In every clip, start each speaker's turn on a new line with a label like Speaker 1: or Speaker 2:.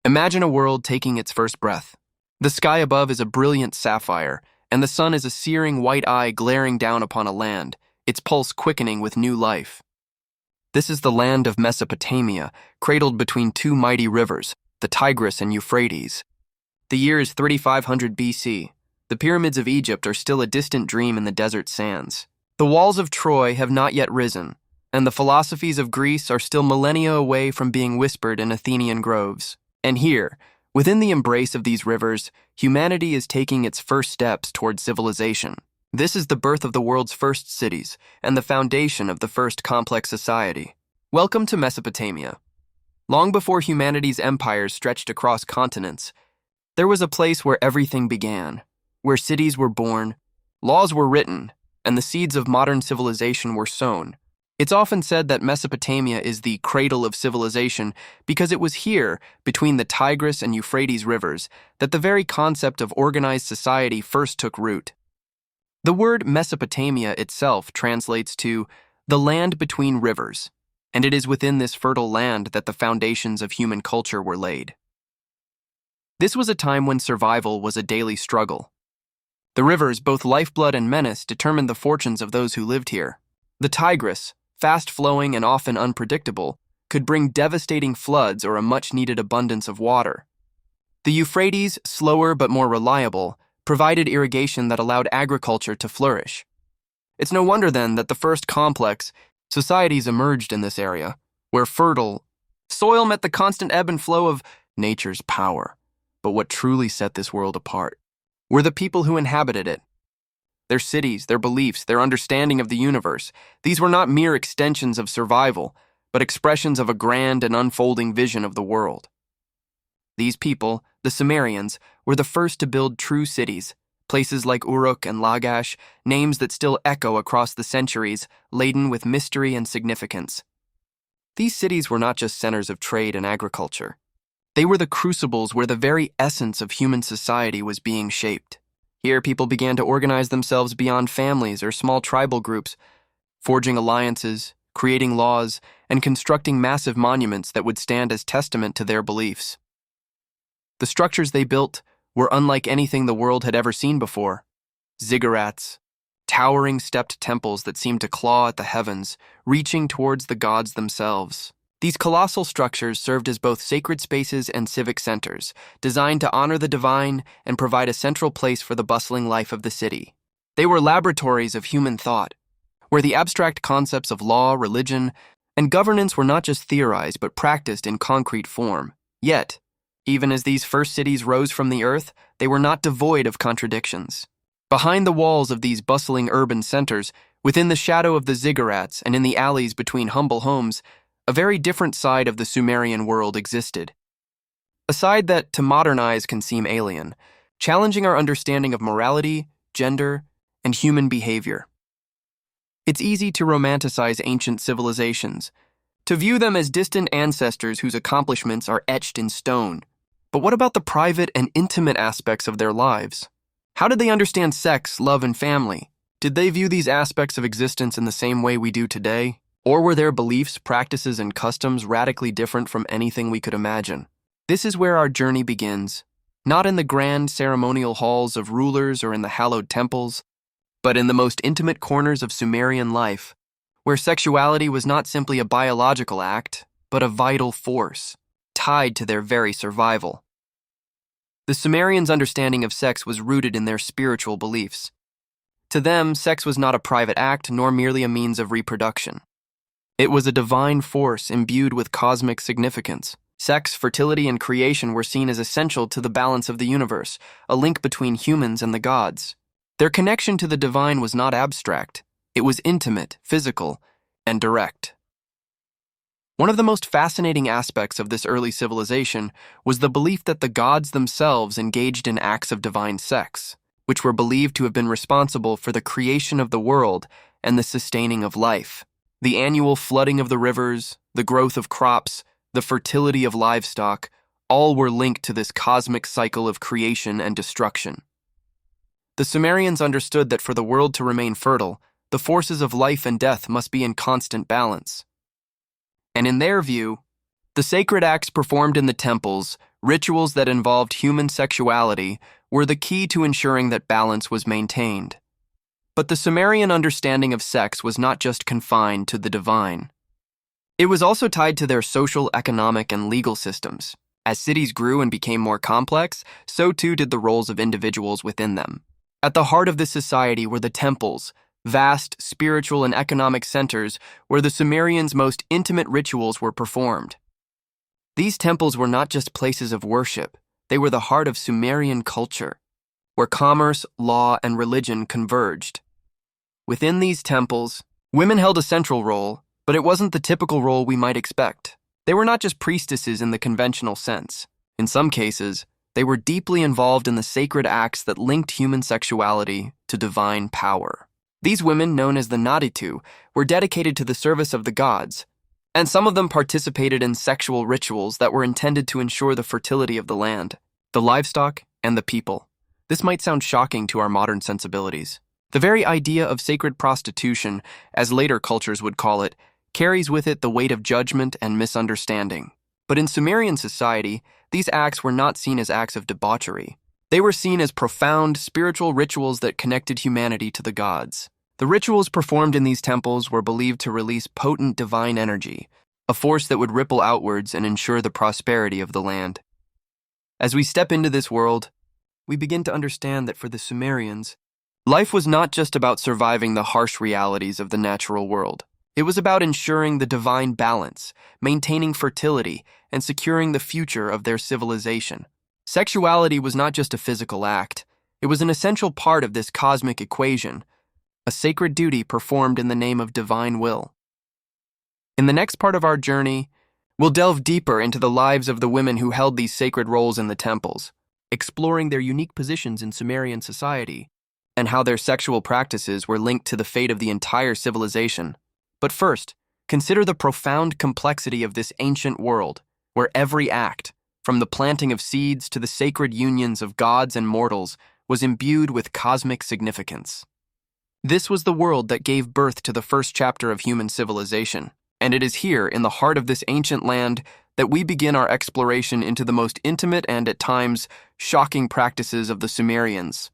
Speaker 1: Imagine a world taking its first breath. The sky above is a brilliant sapphire, and the sun is a searing white eye glaring down upon a land, its pulse quickening with new life. This is the land of Mesopotamia, cradled between two mighty rivers, the Tigris and Euphrates. The year is 3500 BC. The pyramids of Egypt are still a distant dream in the desert sands. The walls of Troy have not yet risen, and the philosophies of Greece are still millennia away from being whispered in Athenian groves. And here, within the embrace of these rivers, humanity is taking its first steps toward civilization. This is the birth of the world's first cities and the foundation of the first complex society. Welcome to Mesopotamia. Long before humanity's empires stretched across continents, there was a place where everything began, where cities were born, laws were written, and the seeds of modern civilization were sown. It's often said that Mesopotamia is the cradle of civilization because it was here, between the Tigris and Euphrates rivers, that the very concept of organized society first took root. The word Mesopotamia itself translates to the land between rivers, and it is within this fertile land that the foundations of human culture were laid. This was a time when survival was a daily struggle. The rivers, both lifeblood and menace, determined the fortunes of those who lived here. The Tigris, fast-flowing and often unpredictable, could bring devastating floods or a much-needed abundance of water. The Euphrates, slower but more reliable, provided irrigation that allowed agriculture to flourish. It's no wonder, then, that the first complex societies emerged in this area, where fertile soil met the constant ebb and flow of nature's power. But what truly set this world apart were the people who inhabited it. Their cities, their beliefs, their understanding of the universe, these were not mere extensions of survival, but expressions of a grand and unfolding vision of the world. These people, the Sumerians, were the first to build true cities, places like Uruk and Lagash, names that still echo across the centuries, laden with mystery and significance. These cities were not just centers of trade and agriculture. They were the crucibles where the very essence of human society was being shaped. Here, people began to organize themselves beyond families or small tribal groups, forging alliances, creating laws, and constructing massive monuments that would stand as testament to their beliefs. The structures they built were unlike anything the world had ever seen before. Ziggurats, towering stepped temples that seemed to claw at the heavens, reaching towards the gods themselves. These colossal structures served as both sacred spaces and civic centers, designed to honor the divine and provide a central place for the bustling life of the city. They were laboratories of human thought, where the abstract concepts of law, religion, and governance were not just theorized but practiced in concrete form. Yet, even as these first cities rose from the earth, they were not devoid of contradictions. Behind the walls of these bustling urban centers, within the shadow of the ziggurats and in the alleys between humble homes, a very different side of the Sumerian world existed. A side that, to modern eyes, can seem alien, challenging our understanding of morality, gender, and human behavior. It's easy to romanticize ancient civilizations, to view them as distant ancestors whose accomplishments are etched in stone. But what about the private and intimate aspects of their lives? How did they understand sex, love, and family? Did they view these aspects of existence in the same way we do today? Or were their beliefs, practices, and customs radically different from anything we could imagine? This is where our journey begins, not in the grand ceremonial halls of rulers or in the hallowed temples, but in the most intimate corners of Sumerian life, where sexuality was not simply a biological act, but a vital force, tied to their very survival. The Sumerians' understanding of sex was rooted in their spiritual beliefs. To them, sex was not a private act nor merely a means of reproduction. It was a divine force imbued with cosmic significance. Sex, fertility, and creation were seen as essential to the balance of the universe, a link between humans and the gods. Their connection to the divine was not abstract. It was intimate, physical, and direct. One of the most fascinating aspects of this early civilization was the belief that the gods themselves engaged in acts of divine sex, which were believed to have been responsible for the creation of the world and the sustaining of life. The annual flooding of the rivers, the growth of crops, the fertility of livestock, all were linked to this cosmic cycle of creation and destruction. The Sumerians understood that for the world to remain fertile, the forces of life and death must be in constant balance. And in their view, the sacred acts performed in the temples, Rituals that involved human sexuality were the key to ensuring that balance was maintained. But the Sumerian understanding of sex was not just confined to the divine. It was also tied to their social, economic, and legal systems. As cities grew and became more complex, so too did the roles of individuals within them. At the heart of this society were the temples, vast spiritual and economic centers where the Sumerians' most intimate rituals were performed. These temples were not just places of worship, they were the heart of Sumerian culture, where commerce, law, and religion converged. Within these temples, women held a central role, but it wasn't the typical role we might expect. They were not just priestesses in the conventional sense. In some cases, they were deeply involved in the sacred acts that linked human sexuality to divine power. These women, known as the Naditu, were dedicated to the service of the gods, and some of them participated in sexual rituals that were intended to ensure the fertility of the land, the livestock, and the people. This might sound shocking to our modern sensibilities. The very idea of sacred prostitution, as later cultures would call it, carries with it the weight of judgment and misunderstanding. But in Sumerian society, these acts were not seen as acts of debauchery. They were seen as profound spiritual rituals that connected humanity to the gods. The rituals performed in these temples were believed to release potent divine energy, a force that would ripple outwards and ensure the prosperity of the land. As we step into this world, we begin to understand that for the Sumerians, life was not just about surviving the harsh realities of the natural world. It was about ensuring the divine balance, maintaining fertility, and securing the future of their civilization. Sexuality was not just a physical act. It was an essential part of this cosmic equation, a sacred duty performed in the name of divine will. In the next part of our journey, we'll delve deeper into the lives of the women who held these sacred roles in the temples, exploring their unique positions in Sumerian society and how their sexual practices were linked to the fate of the entire civilization. But first, consider the profound complexity of this ancient world, where every act, from the planting of seeds to the sacred unions of gods and mortals, was imbued with cosmic significance. This was the world that gave birth to the first chapter of human civilization, and it is here, in the heart of this ancient land, that we begin our exploration into the most intimate and, at times, shocking practices of the Sumerians.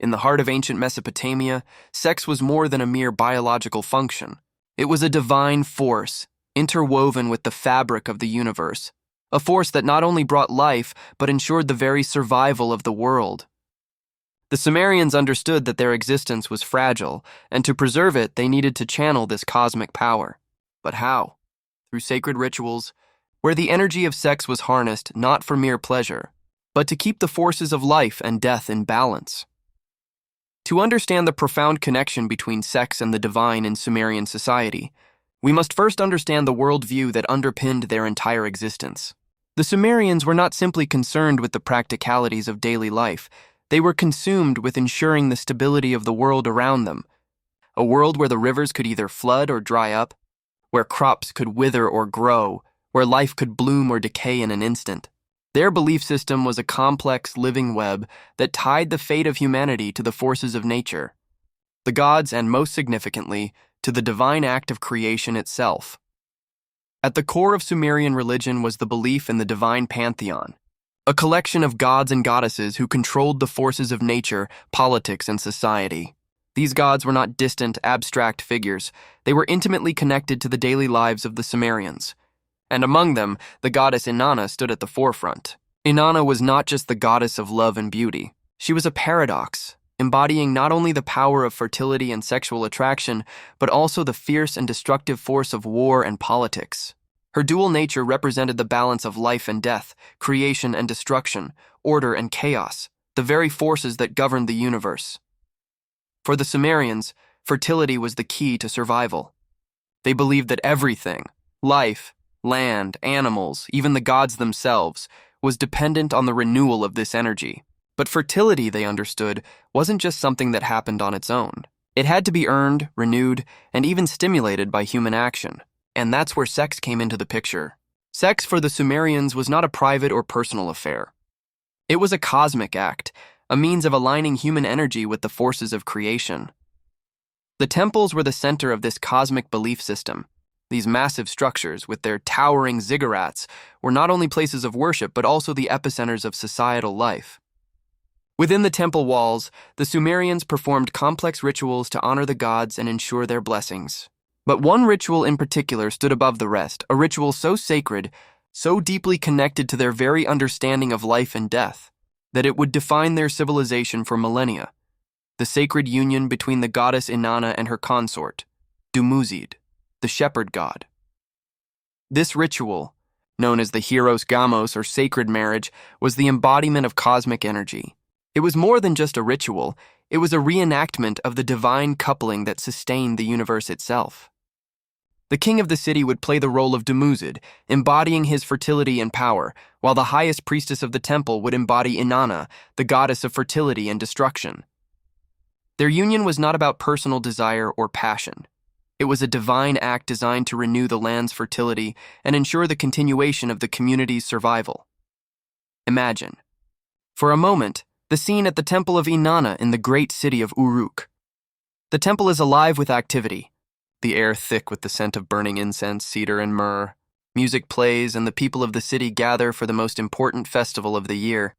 Speaker 1: In the heart of ancient Mesopotamia, sex was more than a mere biological function. It was a divine force, interwoven with the fabric of the universe, a force that not only brought life, but ensured the very survival of the world. The Sumerians understood that their existence was fragile, and to preserve it, they needed to channel this cosmic power. But how? Through sacred rituals, where the energy of sex was harnessed not for mere pleasure, but to keep the forces of life and death in balance. To understand the profound connection between sex and the divine in Sumerian society, we must first understand the worldview that underpinned their entire existence. The Sumerians were not simply concerned with the practicalities of daily life, they were consumed with ensuring the stability of the world around them, a world where the rivers could either flood or dry up, where crops could wither or grow, where life could bloom or decay in an instant. Their belief system was a complex living web that tied the fate of humanity to the forces of nature, the gods, and most significantly, to the divine act of creation itself. At the core of Sumerian religion was the belief in the divine pantheon, a collection of gods and goddesses who controlled the forces of nature, politics, and society. These gods were not distant, abstract figures. They were intimately connected to the daily lives of the Sumerians. And among them, the goddess Inanna stood at the forefront. Inanna was not just the goddess of love and beauty. She was a paradox, embodying not only the power of fertility and sexual attraction, but also the fierce and destructive force of war and politics. Her dual nature represented the balance of life and death, creation and destruction, order and chaos, the very forces that governed the universe. For the Sumerians, fertility was the key to survival. They believed that everything, life, land, animals, even the gods themselves, was dependent on the renewal of this energy. But fertility, they understood, wasn't just something that happened on its own. It had to be earned, renewed, and even stimulated by human action. And that's where sex came into the picture. Sex for the Sumerians was not a private or personal affair. It was a cosmic act, a means of aligning human energy with the forces of creation. The temples were the center of this cosmic belief system. These massive structures, with their towering ziggurats, were not only places of worship but also the epicenters of societal life. Within the temple walls, the Sumerians performed complex rituals to honor the gods and ensure their blessings. But one ritual in particular stood above the rest, a ritual so sacred, so deeply connected to their very understanding of life and death, that it would define their civilization for millennia: the sacred union between the goddess Inanna and her consort, Dumuzid, the shepherd god. This ritual, known as the Hieros Gamos or sacred marriage, was the embodiment of cosmic energy. It was more than just a ritual, it was a reenactment of the divine coupling that sustained the universe itself. The king of the city would play the role of Dumuzid, embodying his fertility and power, while the highest priestess of the temple would embody Inanna, the goddess of fertility and destruction. Their union was not about personal desire or passion. It was a divine act designed to renew the land's fertility and ensure the continuation of the community's survival. Imagine, for a moment, the scene at the temple of Inanna in the great city of Uruk. The temple is alive with activity, the air thick with the scent of burning incense, cedar, and myrrh. Music plays, and the people of the city gather for the most important festival of the year.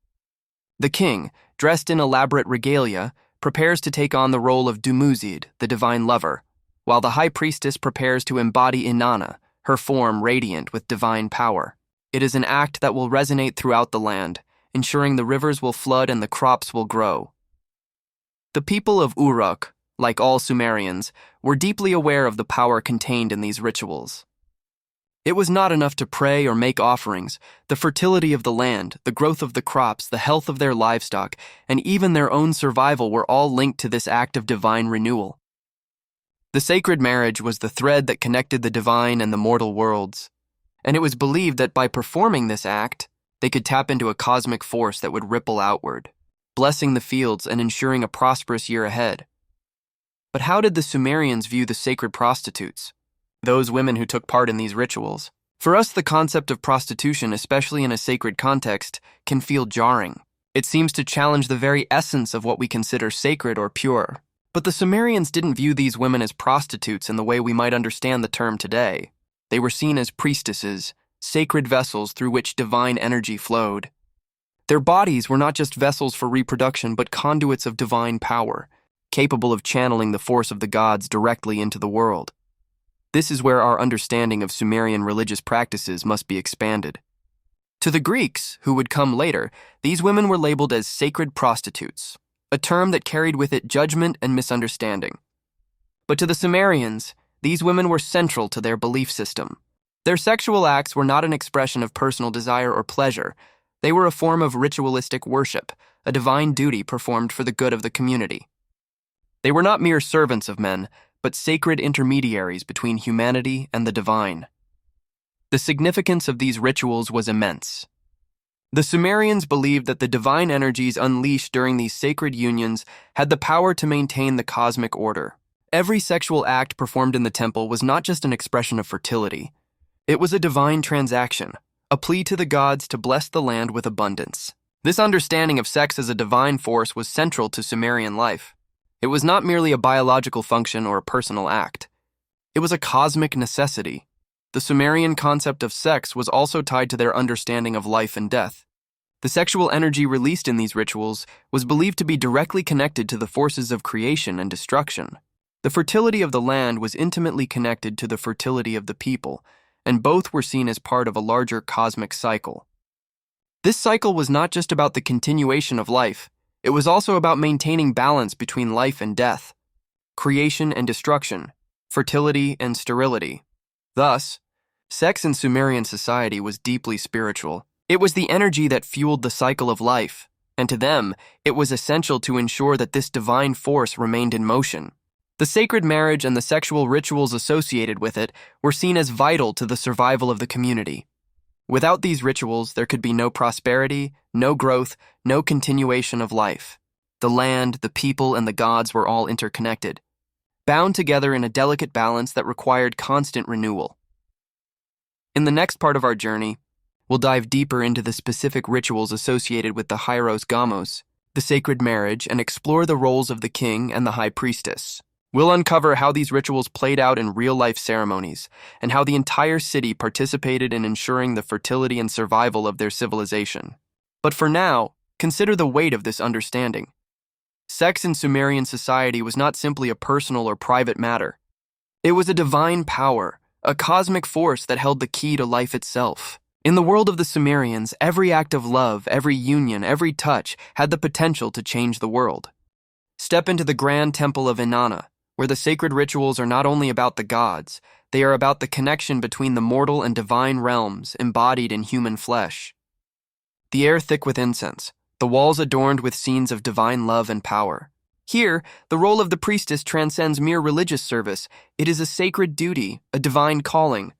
Speaker 1: The king, dressed in elaborate regalia, prepares to take on the role of Dumuzid, the divine lover, while the high priestess prepares to embody Inanna, her form radiant with divine power. It is an act that will resonate throughout the land, ensuring the rivers will flood and the crops will grow. The people of Uruk, like all Sumerians, were deeply aware of the power contained in these rituals. It was not enough to pray or make offerings. The fertility of the land, the growth of the crops, the health of their livestock, and even their own survival were all linked to this act of divine renewal. The sacred marriage was the thread that connected the divine and the mortal worlds, and it was believed that by performing this act, they could tap into a cosmic force that would ripple outward, blessing the fields and ensuring a prosperous year ahead. But how did the Sumerians view the sacred prostitutes, those women who took part in these rituals? For us, the concept of prostitution, especially in a sacred context, can feel jarring. It seems to challenge the very essence of what we consider sacred or pure. But the Sumerians didn't view these women as prostitutes in the way we might understand the term today. They were seen as priestesses, sacred vessels through which divine energy flowed. Their bodies were not just vessels for reproduction, but conduits of divine power, capable of channeling the force of the gods directly into the world. This is where our understanding of Sumerian religious practices must be expanded. To the Greeks, who would come later, these women were labeled as sacred prostitutes, a term that carried with it judgment and misunderstanding. But to the Sumerians, these women were central to their belief system. Their sexual acts were not an expression of personal desire or pleasure. They were a form of ritualistic worship, a divine duty performed for the good of the community. They were not mere servants of men, but sacred intermediaries between humanity and the divine. The significance of these rituals was immense. The Sumerians believed that the divine energies unleashed during these sacred unions had the power to maintain the cosmic order. Every sexual act performed in the temple was not just an expression of fertility. It was a divine transaction, a plea to the gods to bless the land with abundance. This understanding of sex as a divine force was central to Sumerian life. It was not merely a biological function or a personal act. It was a cosmic necessity. The Sumerian concept of sex was also tied to their understanding of life and death. The sexual energy released in these rituals was believed to be directly connected to the forces of creation and destruction. The fertility of the land was intimately connected to the fertility of the people, and both were seen as part of a larger cosmic cycle. This cycle was not just about the continuation of life, it was also about maintaining balance between life and death, creation and destruction, fertility and sterility. Thus, sex in Sumerian society was deeply spiritual. It was the energy that fueled the cycle of life, and to them, it was essential to ensure that this divine force remained in motion. The sacred marriage and the sexual rituals associated with it were seen as vital to the survival of the community. Without these rituals, there could be no prosperity, no growth, no continuation of life. The land, the people, and the gods were all interconnected, bound together in a delicate balance that required constant renewal. In the next part of our journey, we'll dive deeper into the specific rituals associated with the Hieros Gamos, the sacred marriage, and explore the roles of the king and the high priestess. We'll uncover how these rituals played out in real-life ceremonies, and how the entire city participated in ensuring the fertility and survival of their civilization. But for now, consider the weight of this understanding. Sex in Sumerian society was not simply a personal or private matter. It was a divine power, a cosmic force that held the key to life itself. In the world of the Sumerians, every act of love, every union, every touch had the potential to change the world. Step into the grand temple of Inanna, where the sacred rituals are not only about the gods, they are about the connection between the mortal and divine realms embodied in human flesh. The air thick with incense, the walls adorned with scenes of divine love and power. Here, the role of the priestess transcends mere religious service. It is a sacred duty, a divine calling.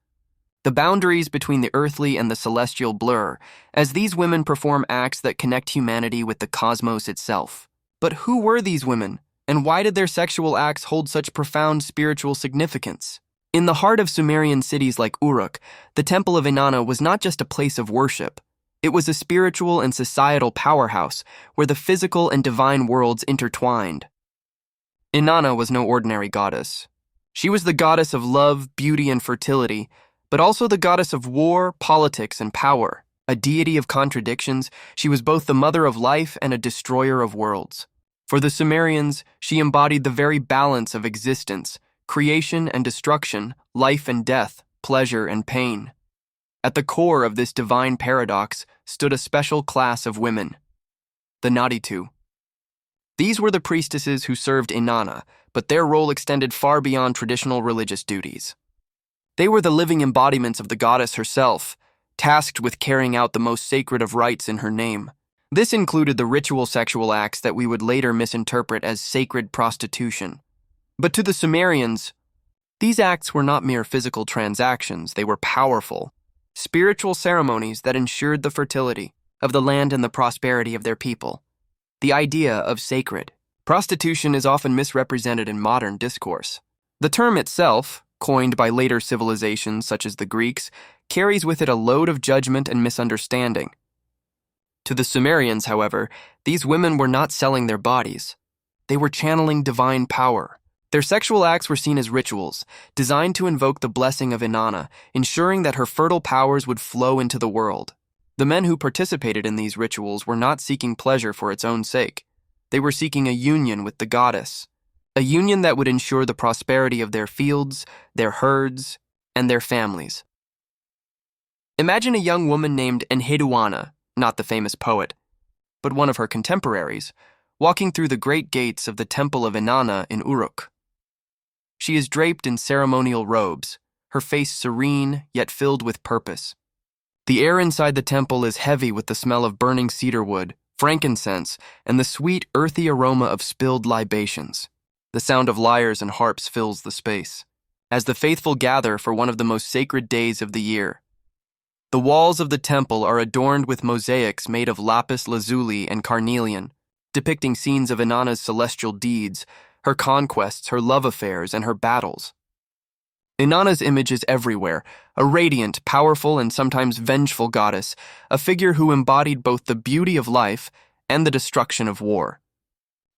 Speaker 1: The boundaries between the earthly and the celestial blur, as these women perform acts that connect humanity with the cosmos itself. But who were these women? And why did their sexual acts hold such profound spiritual significance? In the heart of Sumerian cities like Uruk, the Temple of Inanna was not just a place of worship. It was a spiritual and societal powerhouse where the physical and divine worlds intertwined. Inanna was no ordinary goddess. She was the goddess of love, beauty, and fertility, but also the goddess of war, politics, and power. A deity of contradictions, she was both the mother of life and a destroyer of worlds. For the Sumerians, she embodied the very balance of existence, creation and destruction, life and death, pleasure and pain. At the core of this divine paradox stood a special class of women, the Naditu. These were the priestesses who served Inanna, but their role extended far beyond traditional religious duties. They were the living embodiments of the goddess herself, tasked with carrying out the most sacred of rites in her name. This included the ritual sexual acts that we would later misinterpret as sacred prostitution. But to the Sumerians, these acts were not mere physical transactions, they were powerful, spiritual ceremonies that ensured the fertility of the land and the prosperity of their people. The idea of sacred prostitution is often misrepresented in modern discourse. The term itself, coined by later civilizations such as the Greeks, carries with it a load of judgment and misunderstanding. To the Sumerians, however, these women were not selling their bodies. They were channeling divine power. Their sexual acts were seen as rituals, designed to invoke the blessing of Inanna, ensuring that her fertile powers would flow into the world. The men who participated in these rituals were not seeking pleasure for its own sake. They were seeking a union with the goddess, a union that would ensure the prosperity of their fields, their herds, and their families. Imagine a young woman named Inanna, not the famous poet, but one of her contemporaries, walking through the great gates of the Temple of Inanna in Uruk. She is draped in ceremonial robes, her face serene yet filled with purpose. The air inside the temple is heavy with the smell of burning cedar wood, frankincense, and the sweet, earthy aroma of spilled libations. The sound of lyres and harps fills the space, as the faithful gather for one of the most sacred days of the year. The walls of the temple are adorned with mosaics made of lapis lazuli and carnelian, depicting scenes of Inanna's celestial deeds, her conquests, her love affairs, and her battles. Inanna's image is everywhere, a radiant, powerful, and sometimes vengeful goddess, a figure who embodied both the beauty of life and the destruction of war.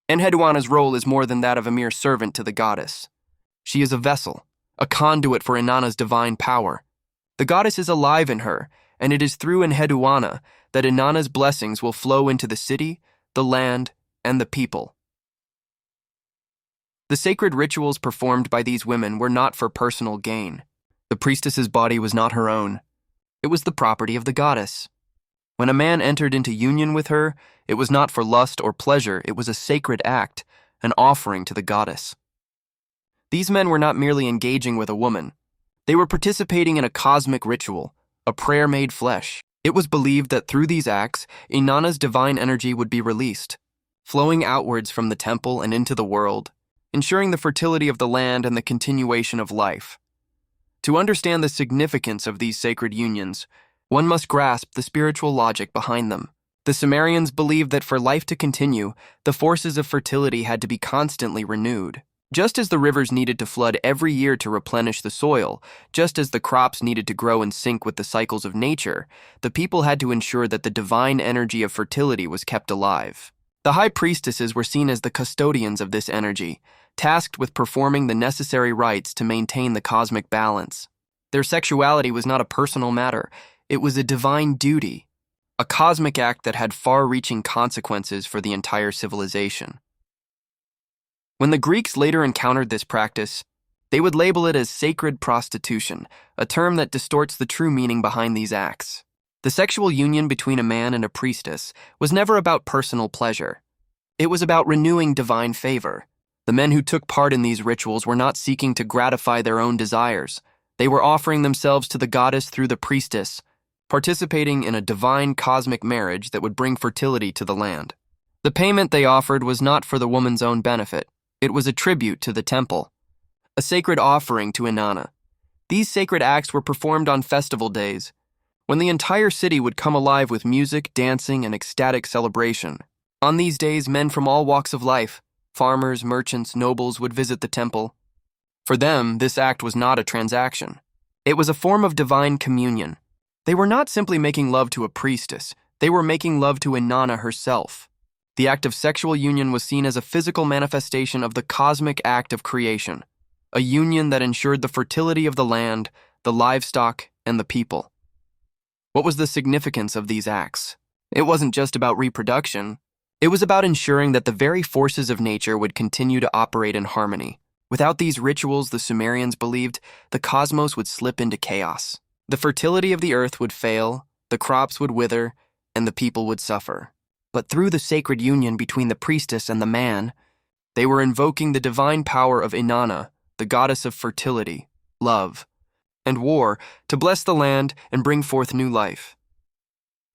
Speaker 1: Enheduanna's role is more than that of a mere servant to the goddess. She is a vessel, a conduit for Inanna's divine power. The goddess is alive in her, and it is through Enheduanna that Inanna's blessings will flow into the city, the land, and the people. The sacred rituals performed by these women were not for personal gain. The priestess's body was not her own. It was the property of the goddess. When a man entered into union with her, it was not for lust or pleasure, it was a sacred act, an offering to the goddess. These men were not merely engaging with a woman. They were participating in a cosmic ritual, a prayer made flesh. It was believed that through these acts, Inanna's divine energy would be released, flowing outwards from the temple and into the world, ensuring the fertility of the land and the continuation of life. To understand the significance of these sacred unions, one must grasp the spiritual logic behind them. The Sumerians believed that for life to continue, the forces of fertility had to be constantly renewed. Just as the rivers needed to flood every year to replenish the soil, just as the crops needed to grow in sync with the cycles of nature, the people had to ensure that the divine energy of fertility was kept alive. The high priestesses were seen as the custodians of this energy, tasked with performing the necessary rites to maintain the cosmic balance. Their sexuality was not a personal matter, it was a divine duty, a cosmic act that had far-reaching consequences for the entire civilization. When the Greeks later encountered this practice, they would label it as sacred prostitution, a term that distorts the true meaning behind these acts. The sexual union between a man and a priestess was never about personal pleasure. It was about renewing divine favor. The men who took part in these rituals were not seeking to gratify their own desires. They were offering themselves to the goddess through the priestess, participating in a divine cosmic marriage that would bring fertility to the land. The payment they offered was not for the woman's own benefit. It was a tribute to the temple, a sacred offering to Inanna. These sacred acts were performed on festival days, when the entire city would come alive with music, dancing, and ecstatic celebration. On these days, men from all walks of life, farmers, merchants, nobles, would visit the temple. For them, this act was not a transaction. It was a form of divine communion. They were not simply making love to a priestess, they were making love to Inanna herself. The act of sexual union was seen as a physical manifestation of the cosmic act of creation, a union that ensured the fertility of the land, the livestock, and the people. What was the significance of these acts? It wasn't just about reproduction. It was about ensuring that the very forces of nature would continue to operate in harmony. Without these rituals, the Sumerians believed, the cosmos would slip into chaos. The fertility of the earth would fail, the crops would wither, and the people would suffer. But through the sacred union between the priestess and the man, they were invoking the divine power of Inanna, the goddess of fertility, love, and war, to bless the land and bring forth new life.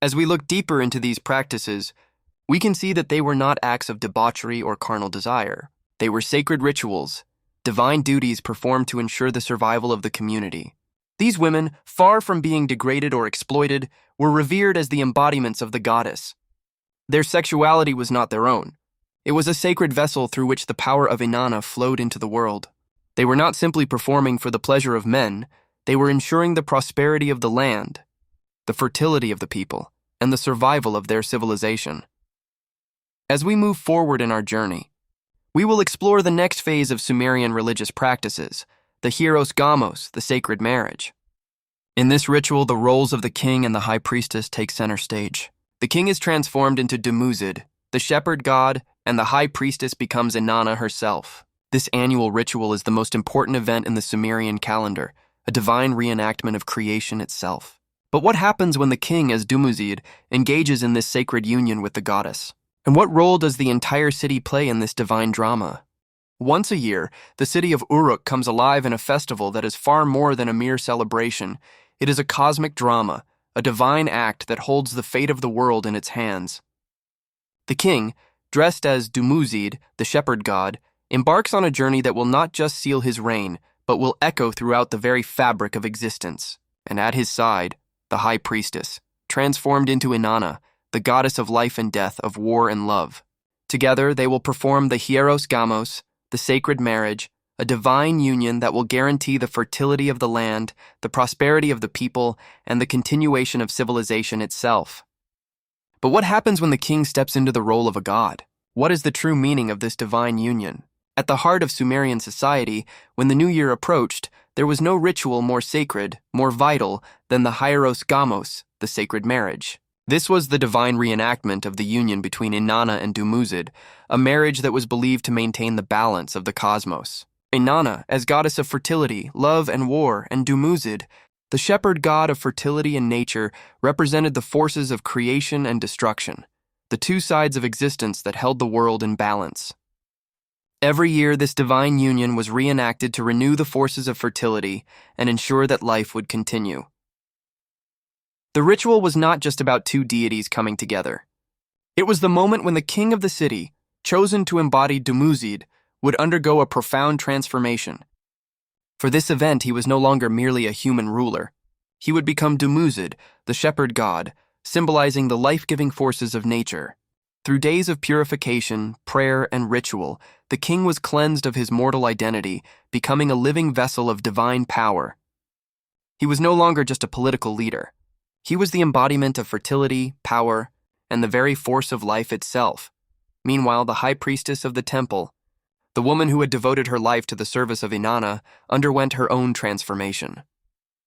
Speaker 1: As we look deeper into these practices, we can see that they were not acts of debauchery or carnal desire. They were sacred rituals, divine duties performed to ensure the survival of the community. These women, far from being degraded or exploited, were revered as the embodiments of the goddess. Their sexuality was not their own. It was a sacred vessel through which the power of Inanna flowed into the world. They were not simply performing for the pleasure of men, they were ensuring the prosperity of the land, the fertility of the people, and the survival of their civilization. As we move forward in our journey, we will explore the next phase of Sumerian religious practices, the hieros gamos, the sacred marriage. In this ritual, the roles of the king and the high priestess take center stage. The king is transformed into Dumuzid, the shepherd god, and the high priestess becomes Inanna herself. This annual ritual is the most important event in the Sumerian calendar, a divine reenactment of creation itself. But what happens when the king, as Dumuzid, engages in this sacred union with the goddess? And what role does the entire city play in this divine drama? Once a year, the city of Uruk comes alive in a festival that is far more than a mere celebration. It is a cosmic drama, a divine act that holds the fate of the world in its hands. The king, dressed as Dumuzid, the shepherd god, embarks on a journey that will not just seal his reign, but will echo throughout the very fabric of existence. And at his side, the high priestess, transformed into Inanna, the goddess of life and death, of war and love. Together, they will perform the hieros gamos, the sacred marriage, a divine union that will guarantee the fertility of the land, the prosperity of the people, and the continuation of civilization itself. But what happens when the king steps into the role of a god? What is the true meaning of this divine union? At the heart of Sumerian society, when the new year approached, there was no ritual more sacred, more vital, than the hieros gamos, the sacred marriage. This was the divine reenactment of the union between Inanna and Dumuzid, a marriage that was believed to maintain the balance of the cosmos. Inanna, as goddess of fertility, love, and war, and Dumuzid, the shepherd god of fertility and nature, represented the forces of creation and destruction, the two sides of existence that held the world in balance. Every year, this divine union was reenacted to renew the forces of fertility and ensure that life would continue. The ritual was not just about two deities coming together. It was the moment when the king of the city, chosen to embody Dumuzid, would undergo a profound transformation. For this event, he was no longer merely a human ruler. He would become Dumuzid, the shepherd god, symbolizing the life-giving forces of nature. Through days of purification, prayer, and ritual, the king was cleansed of his mortal identity, becoming a living vessel of divine power. He was no longer just a political leader. He was the embodiment of fertility, power, and the very force of life itself. Meanwhile, the high priestess of the temple, The woman who had devoted her life to the service of Inanna underwent her own transformation.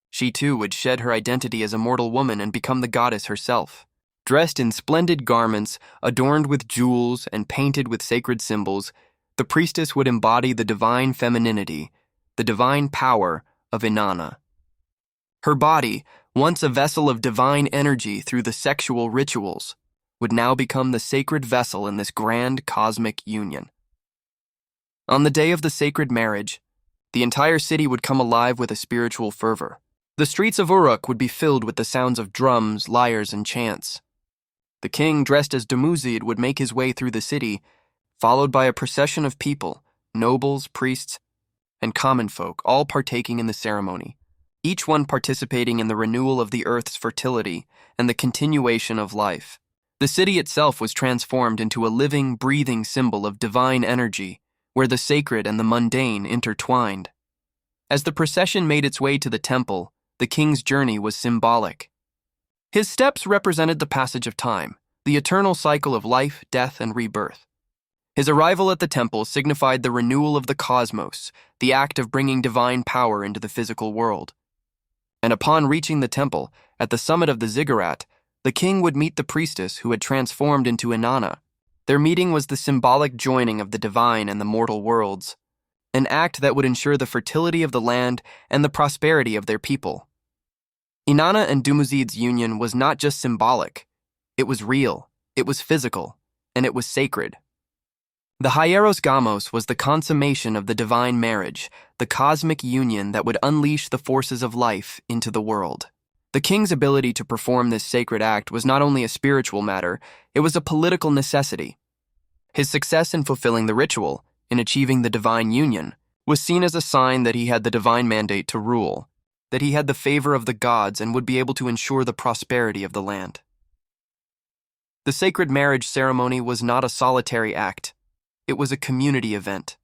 Speaker 1: She too would shed her identity as a mortal woman and become the goddess herself. Dressed in splendid garments, adorned with jewels and painted with sacred symbols, the priestess would embody the divine femininity, the divine power of Inanna. Her body, once a vessel of divine energy through the sexual rituals, would now become the sacred vessel in this grand cosmic union. On the day of the sacred marriage, the entire city would come alive with a spiritual fervor. The streets of Uruk would be filled with the sounds of drums, lyres, and chants. The king, dressed as Dumuzid, would make his way through the city, followed by a procession of people, nobles, priests, and common folk, all partaking in the ceremony, each one participating in the renewal of the earth's fertility and the continuation of life. The city itself was transformed into a living, breathing symbol of divine energy, where the sacred and the mundane intertwined. As the procession made its way to the temple, the king's journey was symbolic. His steps represented the passage of time, the eternal cycle of life, death, and rebirth. His arrival at the temple signified the renewal of the cosmos, the act of bringing divine power into the physical world. And upon reaching the temple, at the summit of the ziggurat, the king would meet the priestess who had transformed into Inanna. Their meeting was the symbolic joining of the divine and the mortal worlds, an act that would ensure the fertility of the land and the prosperity of their people. Inanna and Dumuzid's union was not just symbolic. It was real, it was physical, and it was sacred. The hieros gamos was the consummation of the divine marriage, the cosmic union that would unleash the forces of life into the world. The king's ability to perform this sacred act was not only a spiritual matter, it was a political necessity. His success in fulfilling the ritual, in achieving the divine union, was seen as a sign that he had the divine mandate to rule, that he had the favor of the gods and would be able to ensure the prosperity of the land. The sacred marriage ceremony was not a solitary act. It was a community event.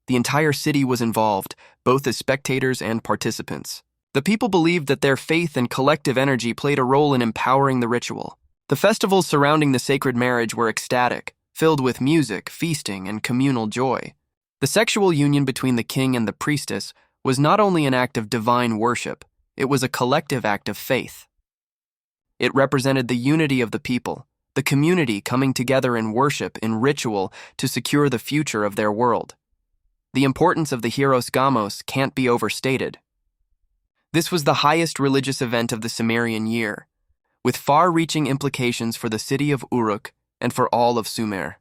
Speaker 1: The entire city was involved, both as spectators and participants. The people believed that their faith and collective energy played a role in empowering the ritual. The festivals surrounding the sacred marriage were ecstatic, filled with music, feasting, and communal joy. The sexual union between the king and the priestess was not only an act of divine worship, it was a collective act of faith. It represented the unity of the people, the community coming together in worship, in ritual, to secure the future of their world. The importance of the hieros gamos can't be overstated. This was the highest religious event of the Sumerian year, with far-reaching implications for the city of Uruk and for all of Sumer.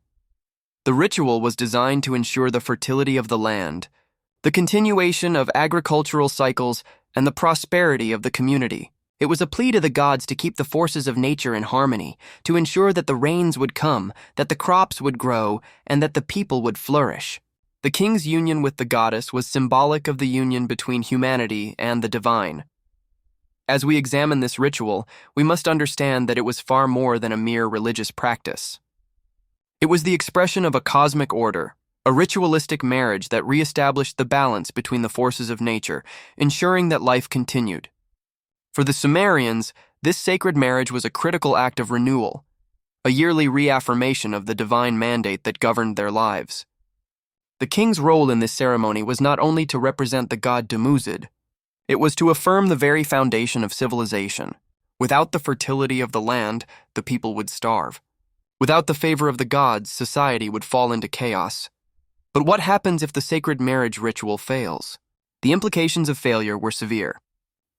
Speaker 1: The ritual was designed to ensure the fertility of the land, the continuation of agricultural cycles, and the prosperity of the community. It was a plea to the gods to keep the forces of nature in harmony, to ensure that the rains would come, that the crops would grow, and that the people would flourish. The king's union with the goddess was symbolic of the union between humanity and the divine. As we examine this ritual, we must understand that it was far more than a mere religious practice. It was the expression of a cosmic order, a ritualistic marriage that reestablished the balance between the forces of nature, ensuring that life continued. For the Sumerians, this sacred marriage was a critical act of renewal, a yearly reaffirmation of the divine mandate that governed their lives. The king's role in this ceremony was not only to represent the god Dumuzid, it was to affirm the very foundation of civilization. Without the fertility of the land, the people would starve. Without the favor of the gods, society would fall into chaos. But what happens if the sacred marriage ritual fails? The implications of failure were severe.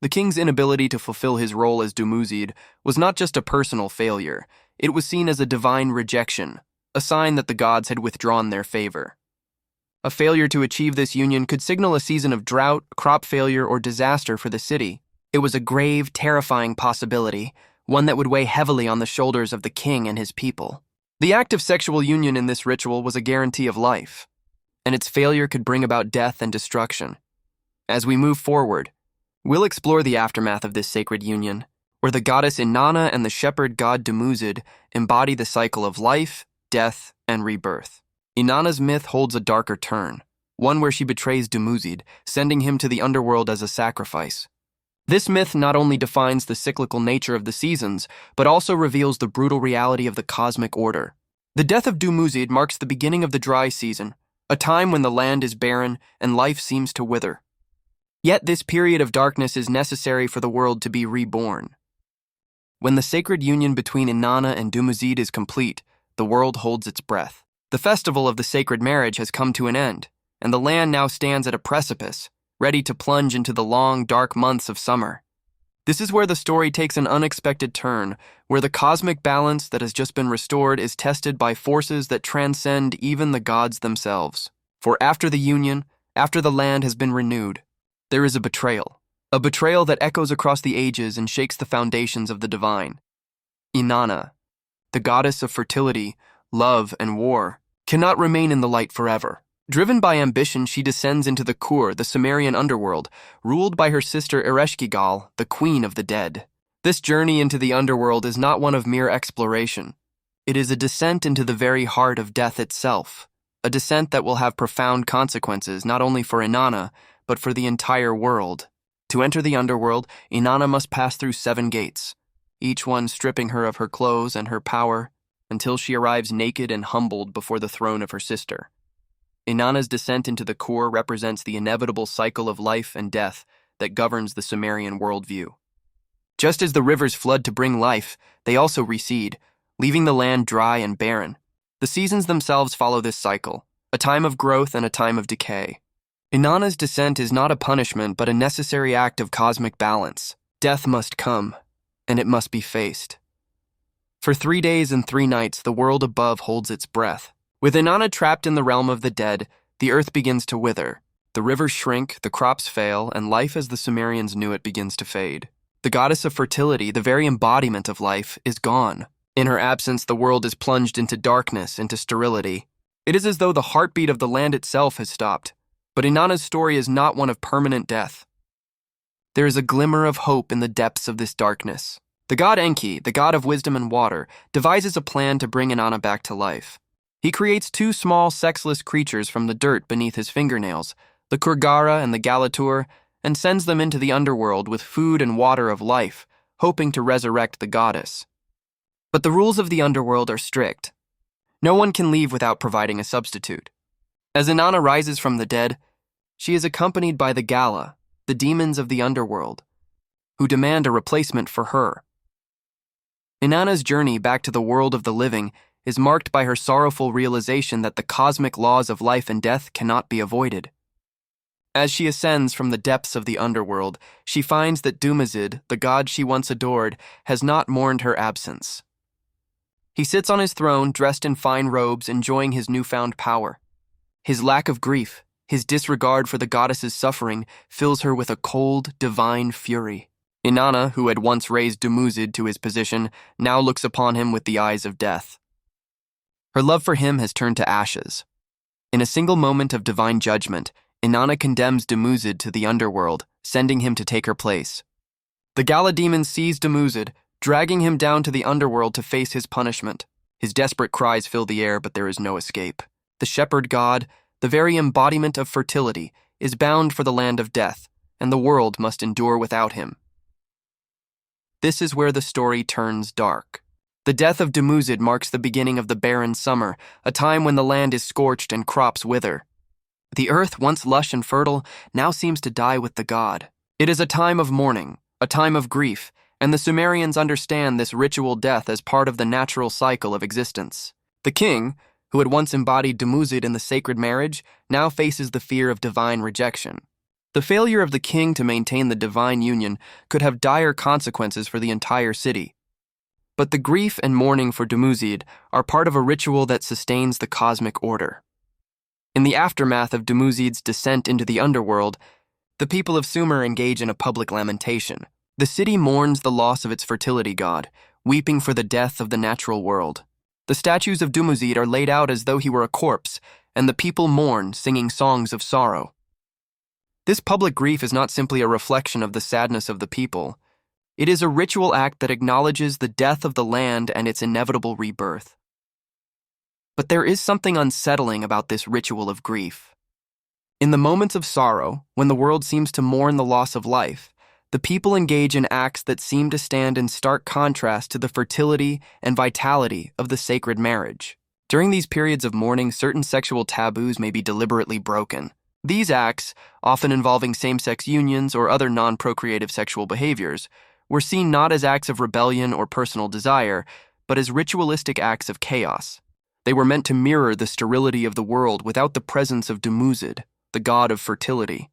Speaker 1: The king's inability to fulfill his role as Dumuzid was not just a personal failure, it was seen as a divine rejection, a sign that the gods had withdrawn their favor. A failure to achieve this union could signal a season of drought, crop failure, or disaster for the city. It was a grave, terrifying possibility, one that would weigh heavily on the shoulders of the king and his people. The act of sexual union in this ritual was a guarantee of life, and its failure could bring about death and destruction. As we move forward, we'll explore the aftermath of this sacred union, where the goddess Inanna and the shepherd god Dumuzid embody the cycle of life, death, and rebirth. Inanna's myth holds a darker turn, one where she betrays Dumuzid, sending him to the underworld as a sacrifice. This myth not only defines the cyclical nature of the seasons, but also reveals the brutal reality of the cosmic order. The death of Dumuzid marks the beginning of the dry season, a time when the land is barren and life seems to wither. Yet this period of darkness is necessary for the world to be reborn. When the sacred union between Inanna and Dumuzid is complete, the world holds its breath. The festival of the sacred marriage has come to an end, and the land now stands at a precipice, ready to plunge into the long, dark months of summer. This is where the story takes an unexpected turn, where the cosmic balance that has just been restored is tested by forces that transcend even the gods themselves. For after the union, after the land has been renewed, there is a betrayal that echoes across the ages and shakes the foundations of the divine. Inanna, the goddess of fertility, love, and war, cannot remain in the light forever. Driven by ambition, she descends into the Kur, the Sumerian underworld, ruled by her sister Ereshkigal, the queen of the dead. This journey into the underworld is not one of mere exploration. It is a descent into the very heart of death itself, a descent that will have profound consequences not only for Inanna, but for the entire world. To enter the underworld, Inanna must pass through 7 gates, each one stripping her of her clothes and her power, until she arrives naked and humbled before the throne of her sister. Inanna's descent into the Kur represents the inevitable cycle of life and death that governs the Sumerian worldview. Just as the rivers flood to bring life, they also recede, leaving the land dry and barren. The seasons themselves follow this cycle, a time of growth and a time of decay. Inanna's descent is not a punishment but a necessary act of cosmic balance. Death must come, and it must be faced. For 3 days and 3 nights, the world above holds its breath. With Inanna trapped in the realm of the dead, the earth begins to wither. The rivers shrink, the crops fail, and life as the Sumerians knew it begins to fade. The goddess of fertility, the very embodiment of life, is gone. In her absence, the world is plunged into darkness, into sterility. It is as though the heartbeat of the land itself has stopped. But Inanna's story is not one of permanent death. There is a glimmer of hope in the depths of this darkness. The god Enki, the god of wisdom and water, devises a plan to bring Inanna back to life. He creates 2 small, sexless creatures from the dirt beneath his fingernails, the Kurgara and the Galatur, and sends them into the underworld with food and water of life, hoping to resurrect the goddess. But the rules of the underworld are strict. No one can leave without providing a substitute. As Inanna rises from the dead, she is accompanied by the Gala, the demons of the underworld, who demand a replacement for her. Inanna's journey back to the world of the living is marked by her sorrowful realization that the cosmic laws of life and death cannot be avoided. As she ascends from the depths of the underworld, she finds that Dumuzid, the god she once adored, has not mourned her absence. He sits on his throne, dressed in fine robes, enjoying his newfound power. His lack of grief, his disregard for the goddess's suffering, fills her with a cold, divine fury. Inanna, who had once raised Dumuzid to his position, now looks upon him with the eyes of death. Her love for him has turned to ashes. In a single moment of divine judgment, Inanna condemns Dumuzid to the underworld, sending him to take her place. The Gala demon sees Dumuzid, dragging him down to the underworld to face his punishment. His desperate cries fill the air, but there is no escape. The shepherd god, the very embodiment of fertility, is bound for the land of death, and the world must endure without him. This is where the story turns dark. The death of Dumuzid marks the beginning of the barren summer, a time when the land is scorched and crops wither. The earth, once lush and fertile, now seems to die with the god. It is a time of mourning, a time of grief, and the Sumerians understand this ritual death as part of the natural cycle of existence. The king, who had once embodied Dumuzid in the sacred marriage, now faces the fear of divine rejection. The failure of the king to maintain the divine union could have dire consequences for the entire city. But the grief and mourning for Dumuzid are part of a ritual that sustains the cosmic order. In the aftermath of Dumuzid's descent into the underworld, the people of Sumer engage in a public lamentation. The city mourns the loss of its fertility god, weeping for the death of the natural world. The statues of Dumuzid are laid out as though he were a corpse, and the people mourn, singing songs of sorrow. This public grief is not simply a reflection of the sadness of the people. It is a ritual act that acknowledges the death of the land and its inevitable rebirth. But there is something unsettling about this ritual of grief. In the moments of sorrow, when the world seems to mourn the loss of life, the people engage in acts that seem to stand in stark contrast to the fertility and vitality of the sacred marriage. During these periods of mourning, certain sexual taboos may be deliberately broken. These acts, often involving same-sex unions or other non-procreative sexual behaviors, were seen not as acts of rebellion or personal desire, but as ritualistic acts of chaos. They were meant to mirror the sterility of the world without the presence of Dumuzid, the god of fertility.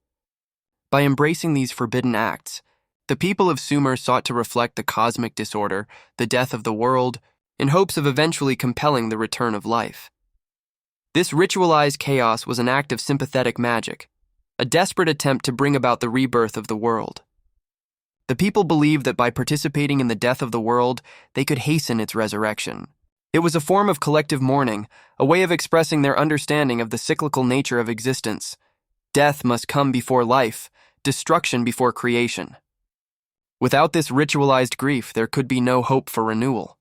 Speaker 1: By embracing these forbidden acts, the people of Sumer sought to reflect the cosmic disorder, the death of the world, in hopes of eventually compelling the return of life. This ritualized chaos was an act of sympathetic magic, a desperate attempt to bring about the rebirth of the world. The people believed that by participating in the death of the world, they could hasten its resurrection. It was a form of collective mourning, a way of expressing their understanding of the cyclical nature of existence. Death must come before life, destruction before creation. Without this ritualized grief, there could be no hope for renewal.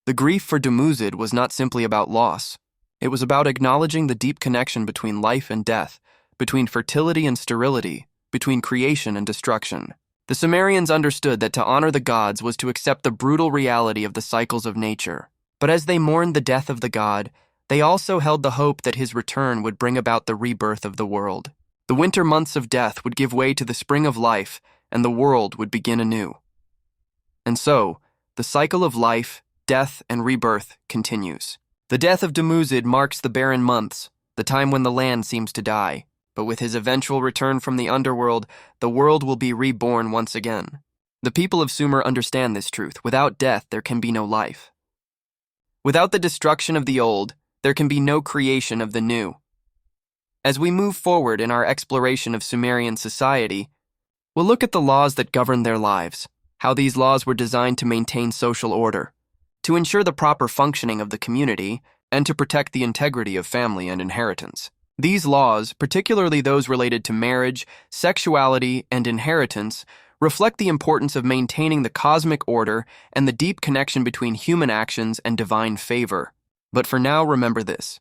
Speaker 1: The grief for Dumuzid was not simply about loss. It was about acknowledging the deep connection between life and death, between fertility and sterility, between creation and destruction. The Sumerians understood that to honor the gods was to accept the brutal reality of the cycles of nature. But as they mourned the death of the god, they also held the hope that his return would bring about the rebirth of the world. The winter months of death would give way to the spring of life, and the world would begin anew. And so, the cycle of life, death, and rebirth continues. The death of Dumuzid marks the barren months, the time when the land seems to die. But with his eventual return from the underworld, the world will be reborn once again. The people of Sumer understand this truth. Without death, there can be no life. Without the destruction of the old, there can be no creation of the new. As we move forward in our exploration of Sumerian society, we'll look at the laws that govern their lives, how these laws were designed to maintain social order, to ensure the proper functioning of the community, and to protect the integrity of family and inheritance. These laws, particularly those related to marriage, sexuality, and inheritance, reflect the importance of maintaining the cosmic order and the deep connection between human actions and divine favor. But for now, remember this.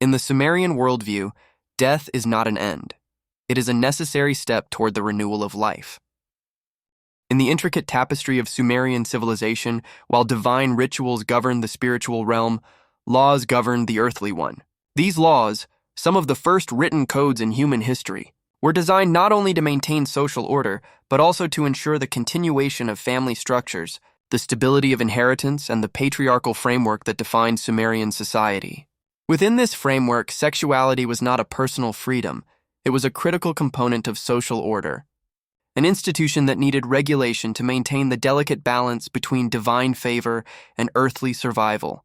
Speaker 1: In the Sumerian worldview, death is not an end. It is a necessary step toward the renewal of life. In the intricate tapestry of Sumerian civilization, while divine rituals governed the spiritual realm, laws governed the earthly one. These laws, some of the first written codes in human history, were designed not only to maintain social order, but also to ensure the continuation of family structures, the stability of inheritance, and the patriarchal framework that defined Sumerian society. Within this framework, sexuality was not a personal freedom. It was a critical component of social order, an institution that needed regulation to maintain the delicate balance between divine favor and earthly survival.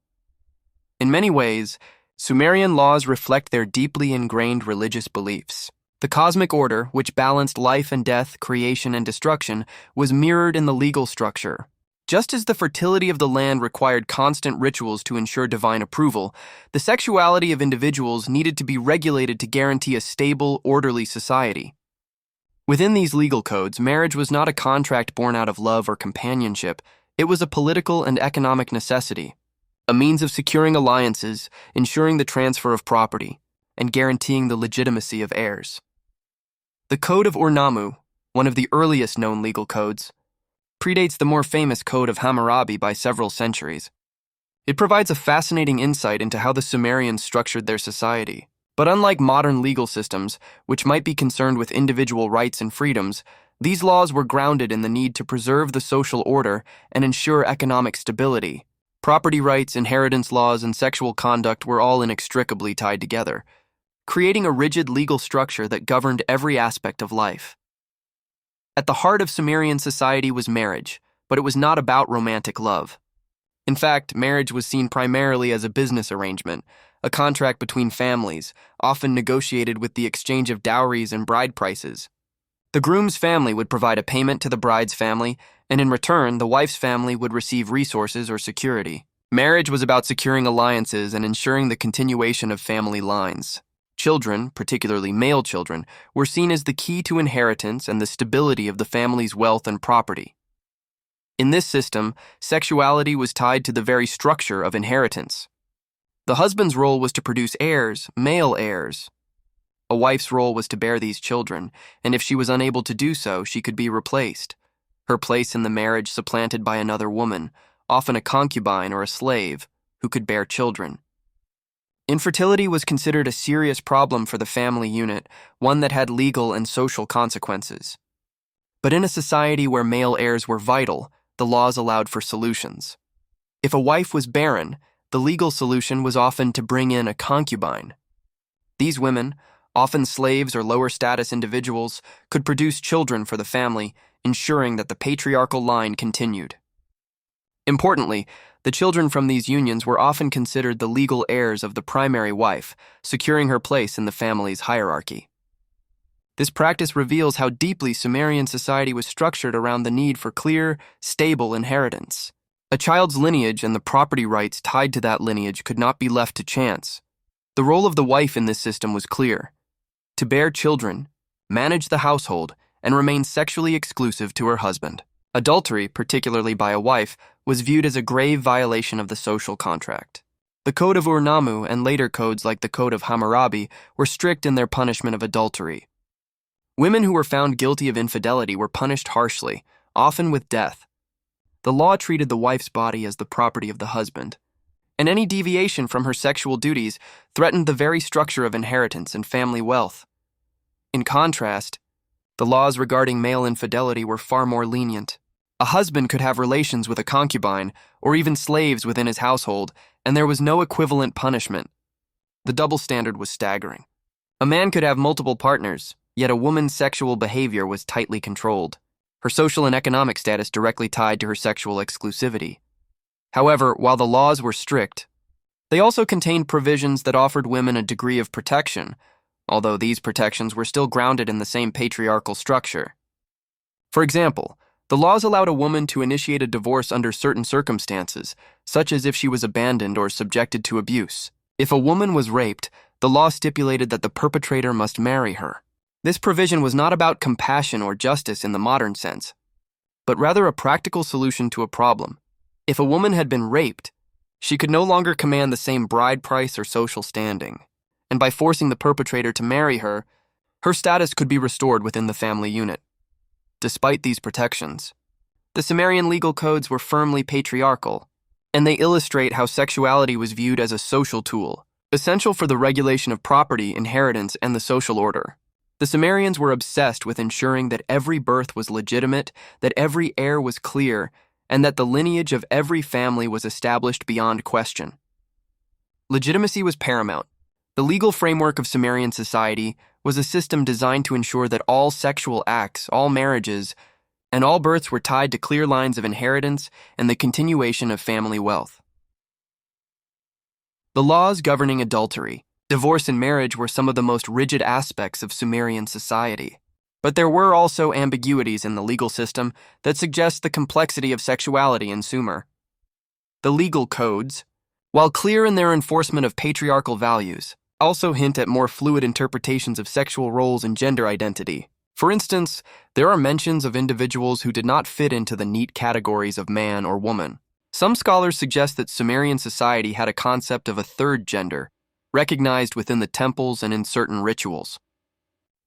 Speaker 1: In many ways, Sumerian laws reflect their deeply ingrained religious beliefs. The cosmic order, which balanced life and death, creation and destruction, was mirrored in the legal structure. Just as the fertility of the land required constant rituals to ensure divine approval, the sexuality of individuals needed to be regulated to guarantee a stable, orderly society. Within these legal codes, marriage was not a contract born out of love or companionship. It was a political and economic necessity, a means of securing alliances, ensuring the transfer of property, and guaranteeing the legitimacy of heirs. The Code of Ur-Nammu, one of the earliest known legal codes, predates the more famous Code of Hammurabi by several centuries. It provides a fascinating insight into how the Sumerians structured their society. But unlike modern legal systems, which might be concerned with individual rights and freedoms, these laws were grounded in the need to preserve the social order and ensure economic stability. Property rights, inheritance laws, and sexual conduct were all inextricably tied together, creating a rigid legal structure that governed every aspect of life. At the heart of Sumerian society was marriage, but it was not about romantic love. In fact, marriage was seen primarily as a business arrangement, a contract between families, often negotiated with the exchange of dowries and bride prices. The groom's family would provide a payment to the bride's family, and in return, the wife's family would receive resources or security. Marriage was about securing alliances and ensuring the continuation of family lines. Children, particularly male children, were seen as the key to inheritance and the stability of the family's wealth and property. In this system, sexuality was tied to the very structure of inheritance. The husband's role was to produce heirs, male heirs. A wife's role was to bear these children, and if she was unable to do so, she could be replaced, her place in the marriage supplanted by another woman, often a concubine or a slave, who could bear children. Infertility was considered a serious problem for the family unit, one that had legal and social consequences. But in a society where male heirs were vital, the laws allowed for solutions. If a wife was barren, the legal solution was often to bring in a concubine. These women, often slaves or lower status individuals, could produce children for the family, ensuring that the patriarchal line continued. Importantly, the children from these unions were often considered the legal heirs of the primary wife, securing her place in the family's hierarchy. This practice reveals how deeply Sumerian society was structured around the need for clear, stable inheritance. A child's lineage and the property rights tied to that lineage could not be left to chance. The role of the wife in this system was clear: to bear children, manage the household, and remain sexually exclusive to her husband. Adultery, particularly by a wife, was viewed as a grave violation of the social contract. The Code of Ur-Nammu and later codes like the Code of Hammurabi were strict in their punishment of adultery. Women who were found guilty of infidelity were punished harshly, often with death. The law treated the wife's body as the property of the husband, and any deviation from her sexual duties threatened the very structure of inheritance and family wealth. In contrast, the laws regarding male infidelity were far more lenient. A husband could have relations with a concubine, or even slaves within his household, and there was no equivalent punishment. The double standard was staggering. A man could have multiple partners, yet a woman's sexual behavior was tightly controlled, her social and economic status directly tied to her sexual exclusivity. However, while the laws were strict, they also contained provisions that offered women a degree of protection, although these protections were still grounded in the same patriarchal structure. For example, the laws allowed a woman to initiate a divorce under certain circumstances, such as if she was abandoned or subjected to abuse. If a woman was raped, the law stipulated that the perpetrator must marry her. This provision was not about compassion or justice in the modern sense, but rather a practical solution to a problem. If a woman had been raped, she could no longer command the same bride price or social standing, and by forcing the perpetrator to marry her, her status could be restored within the family unit. Despite these protections, the Sumerian legal codes were firmly patriarchal, and they illustrate how sexuality was viewed as a social tool, essential for the regulation of property, inheritance, and the social order. The Sumerians were obsessed with ensuring that every birth was legitimate, that every heir was clear, and that the lineage of every family was established beyond question. Legitimacy was paramount. The legal framework of Sumerian society was a system designed to ensure that all sexual acts, all marriages, and all births were tied to clear lines of inheritance and the continuation of family wealth. The laws governing adultery, divorce, and marriage were some of the most rigid aspects of Sumerian society. But there were also ambiguities in the legal system that suggest the complexity of sexuality in Sumer. The legal codes, while clear in their enforcement of patriarchal values, also hint at more fluid interpretations of sexual roles and gender identity. For instance, there are mentions of individuals who did not fit into the neat categories of man or woman. Some scholars suggest that Sumerian society had a concept of a third gender, recognized within the temples and in certain rituals.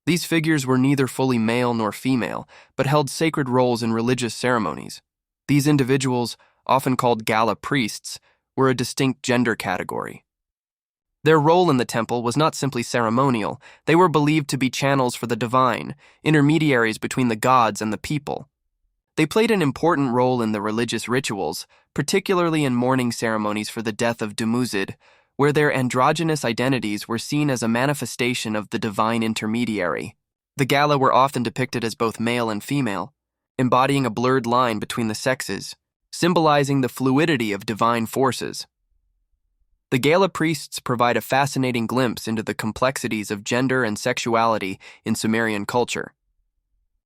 Speaker 1: These figures were neither fully male nor female, but held sacred roles in religious ceremonies. These individuals, often called Gala priests, were a distinct gender category. Their role in the temple was not simply ceremonial. They were believed to be channels for the divine, intermediaries between the gods and the people. They played an important role in the religious rituals, particularly in mourning ceremonies for the death of Dumuzid, where their androgynous identities were seen as a manifestation of the divine intermediary. The Gala were often depicted as both male and female, embodying a blurred line between the sexes, symbolizing the fluidity of divine forces. The Gala priests provide a fascinating glimpse into the complexities of gender and sexuality in Sumerian culture.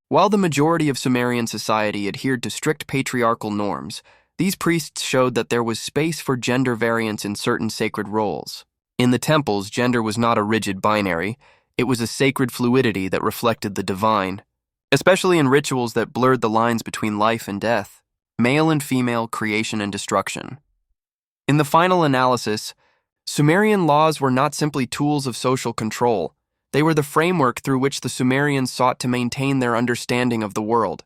Speaker 1: While the majority of Sumerian society adhered to strict patriarchal norms, these priests showed that there was space for gender variance in certain sacred roles. In the temples, gender was not a rigid binary. It was a sacred fluidity that reflected the divine, especially in rituals that blurred the lines between life and death, male and female, creation and destruction. In the final analysis, Sumerian laws were not simply tools of social control. They were the framework through which the Sumerians sought to maintain their understanding of the world.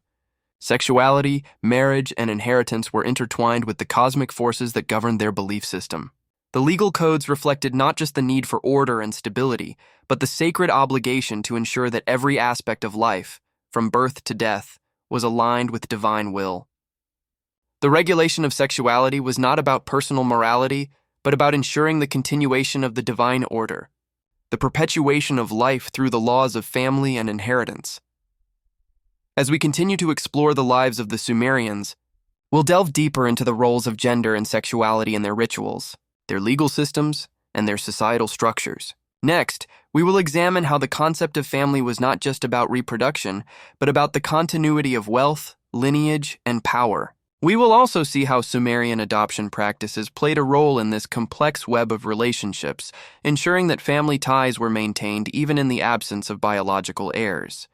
Speaker 1: Sexuality, marriage, and inheritance were intertwined with the cosmic forces that governed their belief system. The legal codes reflected not just the need for order and stability, but the sacred obligation to ensure that every aspect of life, from birth to death, was aligned with divine will. The regulation of sexuality was not about personal morality, but about ensuring the continuation of the divine order, the perpetuation of life through the laws of family and inheritance. As we continue to explore the lives of the Sumerians, we'll delve deeper into the roles of gender and sexuality in their rituals, their legal systems, and their societal structures. Next, we will examine how the concept of family was not just about reproduction, but about the continuity of wealth, lineage, and power. We will also see how Sumerian adoption practices played a role in this complex web of relationships, ensuring that family ties were maintained even in the absence of biological heirs.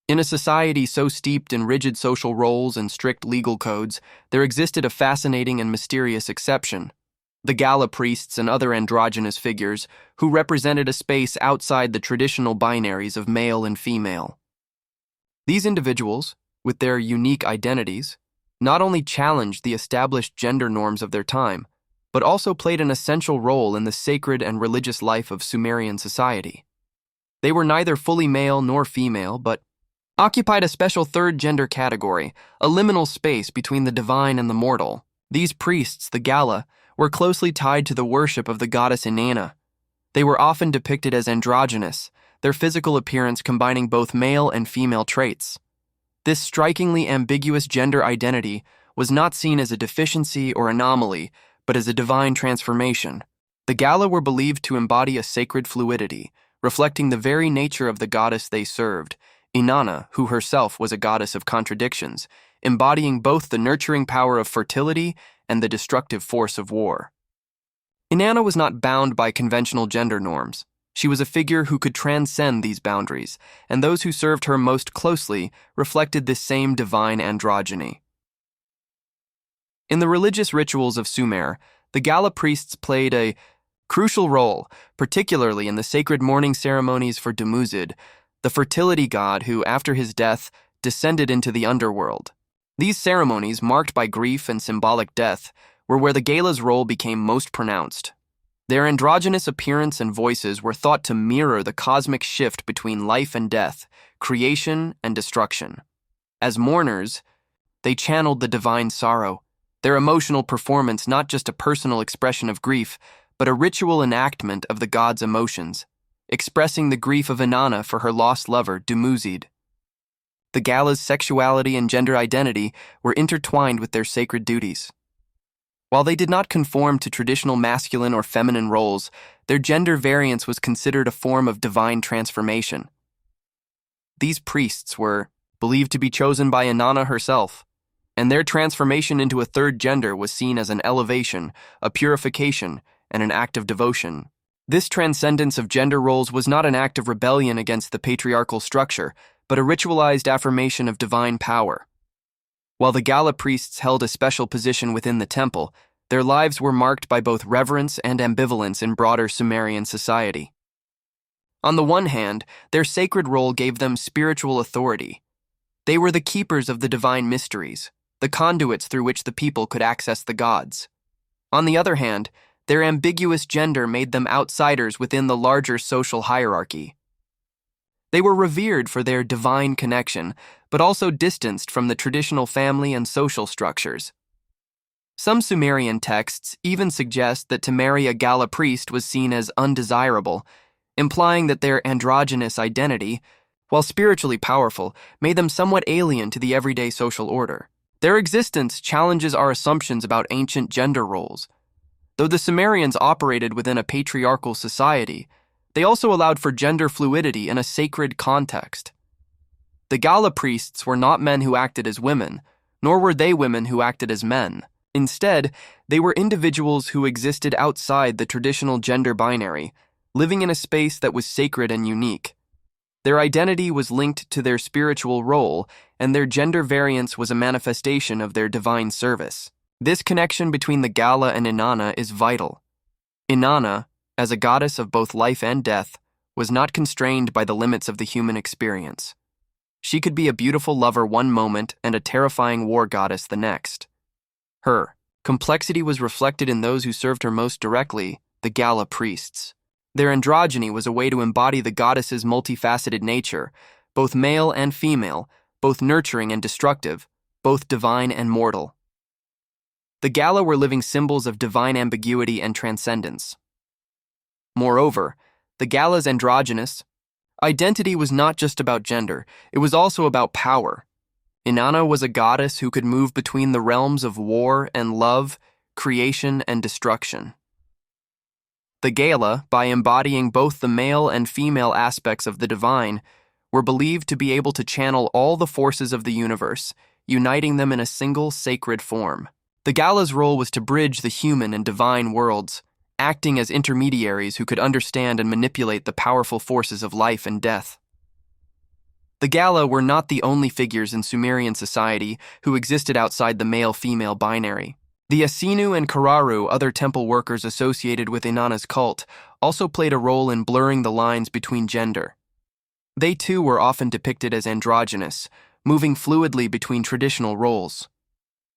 Speaker 1: In a society so steeped in rigid social roles and strict legal codes, there existed a fascinating and mysterious exception: the Gala priests and other androgynous figures who represented a space outside the traditional binaries of male and female. These individuals, with their unique identities, not only challenged the established gender norms of their time, but also played an essential role in the sacred and religious life of Sumerian society. They were neither fully male nor female, but occupied a special third gender category, a liminal space between the divine and the mortal. These priests, the Gala, were closely tied to the worship of the goddess Inanna. They were often depicted as androgynous, their physical appearance combining both male and female traits. This strikingly ambiguous gender identity was not seen as a deficiency or anomaly, but as a divine transformation. The Gala were believed to embody a sacred fluidity, reflecting the very nature of the goddess they served, Inanna, who herself was a goddess of contradictions, embodying both the nurturing power of fertility and the destructive force of war. Inanna was not bound by conventional gender norms. She was a figure who could transcend these boundaries, and those who served her most closely reflected this same divine androgyny. In the religious rituals of Sumer, the Gala priests played a crucial role, particularly in the sacred mourning ceremonies for Dumuzid, the fertility god who, after his death, descended into the underworld. These ceremonies, marked by grief and symbolic death, were where the Gala's role became most pronounced. Their androgynous appearance and voices were thought to mirror the cosmic shift between life and death, creation and destruction. As mourners, they channeled the divine sorrow, their emotional performance not just a personal expression of grief, but a ritual enactment of the god's emotions, expressing the grief of Inanna for her lost lover, Dumuzid. The Gala's sexuality and gender identity were intertwined with their sacred duties. While they did not conform to traditional masculine or feminine roles, their gender variance was considered a form of divine transformation. These priests were believed to be chosen by Inanna herself, and their transformation into a third gender was seen as an elevation, a purification, and an act of devotion. This transcendence of gender roles was not an act of rebellion against the patriarchal structure, but a ritualized affirmation of divine power. While the Gala priests held a special position within the temple, their lives were marked by both reverence and ambivalence in broader Sumerian society. On the one hand, their sacred role gave them spiritual authority. They were the keepers of the divine mysteries, the conduits through which the people could access the gods. On the other hand, their ambiguous gender made them outsiders within the larger social hierarchy. They were revered for their divine connection, but also distanced from the traditional family and social structures. Some Sumerian texts even suggest that to marry a Gala priest was seen as undesirable, implying that their androgynous identity, while spiritually powerful, made them somewhat alien to the everyday social order. Their existence challenges our assumptions about ancient gender roles. Though the Sumerians operated within a patriarchal society, they also allowed for gender fluidity in a sacred context. The Gala priests were not men who acted as women, nor were they women who acted as men. Instead, they were individuals who existed outside the traditional gender binary, living in a space that was sacred and unique. Their identity was linked to their spiritual role, and their gender variance was a manifestation of their divine service. This connection between the Gala and Inanna is vital. Inanna, as a goddess of both life and death, was not constrained by the limits of the human experience. She could be a beautiful lover one moment and a terrifying war goddess the next. Her Complexity was reflected in those who served her most directly, the Gala priests. Their androgyny was a way to embody the goddess's multifaceted nature, both male and female, both nurturing and destructive, both divine and mortal. The Gala were living symbols of divine ambiguity and transcendence. Moreover, the Gala's androgynous identity was not just about gender, it was also about power. Inanna was a goddess who could move between the realms of war and love, creation and destruction. The Gala, by embodying both the male and female aspects of the divine, were believed to be able to channel all the forces of the universe, uniting them in a single sacred form. The Gala's role was to bridge the human and divine worlds, acting as intermediaries who could understand and manipulate the powerful forces of life and death. The Gala were not the only figures in Sumerian society who existed outside the male-female binary. The Asinu and Kararu, other temple workers associated with Inanna's cult, also played a role in blurring the lines between gender. They too were often depicted as androgynous, moving fluidly between traditional roles.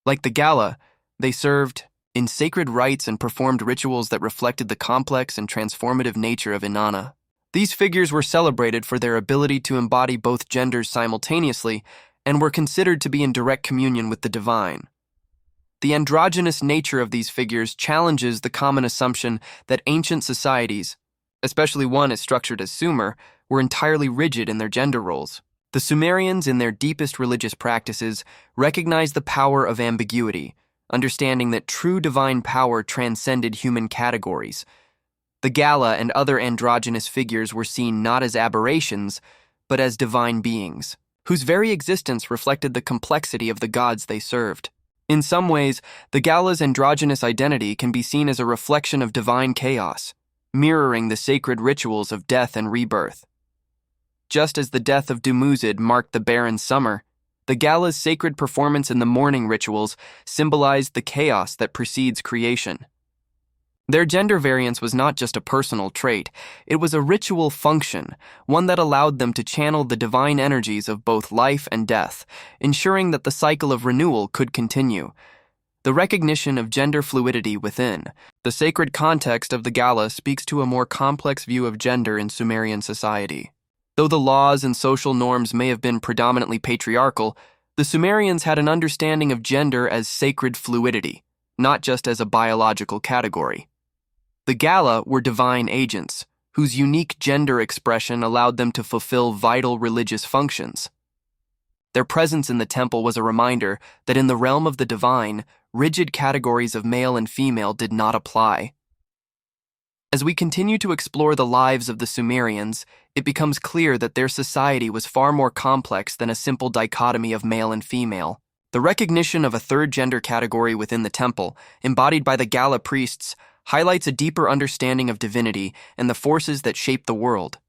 Speaker 1: Like the Gala, they served in sacred rites and performed rituals that reflected the complex and transformative nature of Inanna. These figures were celebrated for their ability to embody both genders simultaneously and were considered to be in direct communion with the divine. The androgynous nature of these figures challenges the common assumption that ancient societies, especially one as structured as Sumer, were entirely rigid in their gender roles. The Sumerians, in their deepest religious practices, recognized the power of ambiguity, understanding that true divine power transcended human categories. The Gala and other androgynous figures were seen not as aberrations, but as divine beings, whose very existence reflected the complexity of the gods they served. In some ways, the Gala's androgynous identity can be seen as a reflection of divine chaos, mirroring the sacred rituals of death and rebirth. Just as the death of Dumuzid marked the barren summer, the Gala's sacred performance in the mourning rituals symbolized the chaos that precedes creation. Their gender variance was not just a personal trait, it was a ritual function, one that allowed them to channel the divine energies of both life and death, ensuring that the cycle of renewal could continue. The recognition of gender fluidity within the sacred context of the Gala speaks to a more complex view of gender in Sumerian society. Though the laws and social norms may have been predominantly patriarchal, the Sumerians had an understanding of gender as sacred fluidity, not just as a biological category. The Gala were divine agents, whose unique gender expression allowed them to fulfill vital religious functions. Their presence in the temple was a reminder that in the realm of the divine, rigid categories of male and female did not apply. As we continue to explore the lives of the Sumerians, it becomes clear that their society was far more complex than a simple dichotomy of male and female. The recognition of a third gender category within the temple, embodied by the Gala priests, highlights a deeper understanding of divinity and the forces that shape the world.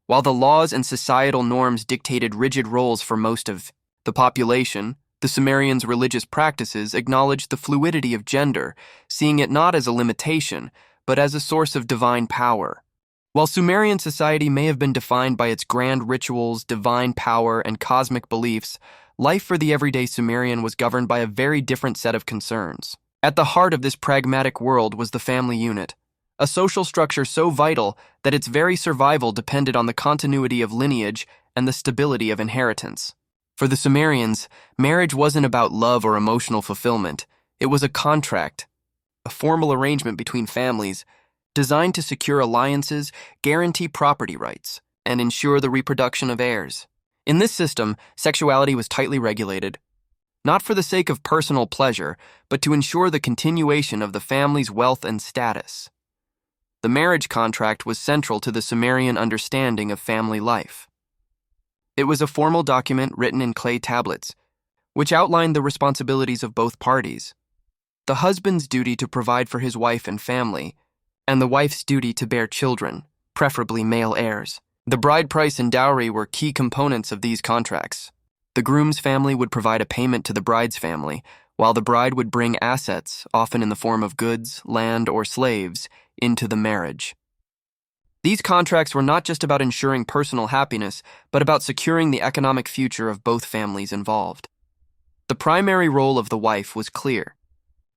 Speaker 1: While the laws and societal norms dictated rigid roles for most of the population, the Sumerians' religious practices acknowledged the fluidity of gender, seeing it not as a limitation, but as a source of divine power. While Sumerian society may have been defined by its grand rituals, divine power, and cosmic beliefs, life for the everyday Sumerian was governed by a very different set of concerns. At the heart of this pragmatic world was the family unit, a social structure so vital that its very survival depended on the continuity of lineage and the stability of inheritance. For the Sumerians, marriage wasn't about love or emotional fulfillment. It was a contract, a formal arrangement between families designed to secure alliances, guarantee property rights, and ensure the reproduction of heirs. In this system, sexuality was tightly regulated, not for the sake of personal pleasure, but to ensure the continuation of the family's wealth and status. The marriage contract was central to the Sumerian understanding of family life. It was a formal document written in clay tablets, which outlined the responsibilities of both parties: the husband's duty to provide for his wife and family, and the wife's duty to bear children, preferably male heirs. The bride price and dowry were key components of these contracts. The groom's family would provide a payment to the bride's family, while the bride would bring assets, often in the form of goods, land, or slaves, into the marriage. These contracts were not just about ensuring personal happiness, but about securing the economic future of both families involved. The primary role of the wife was clear: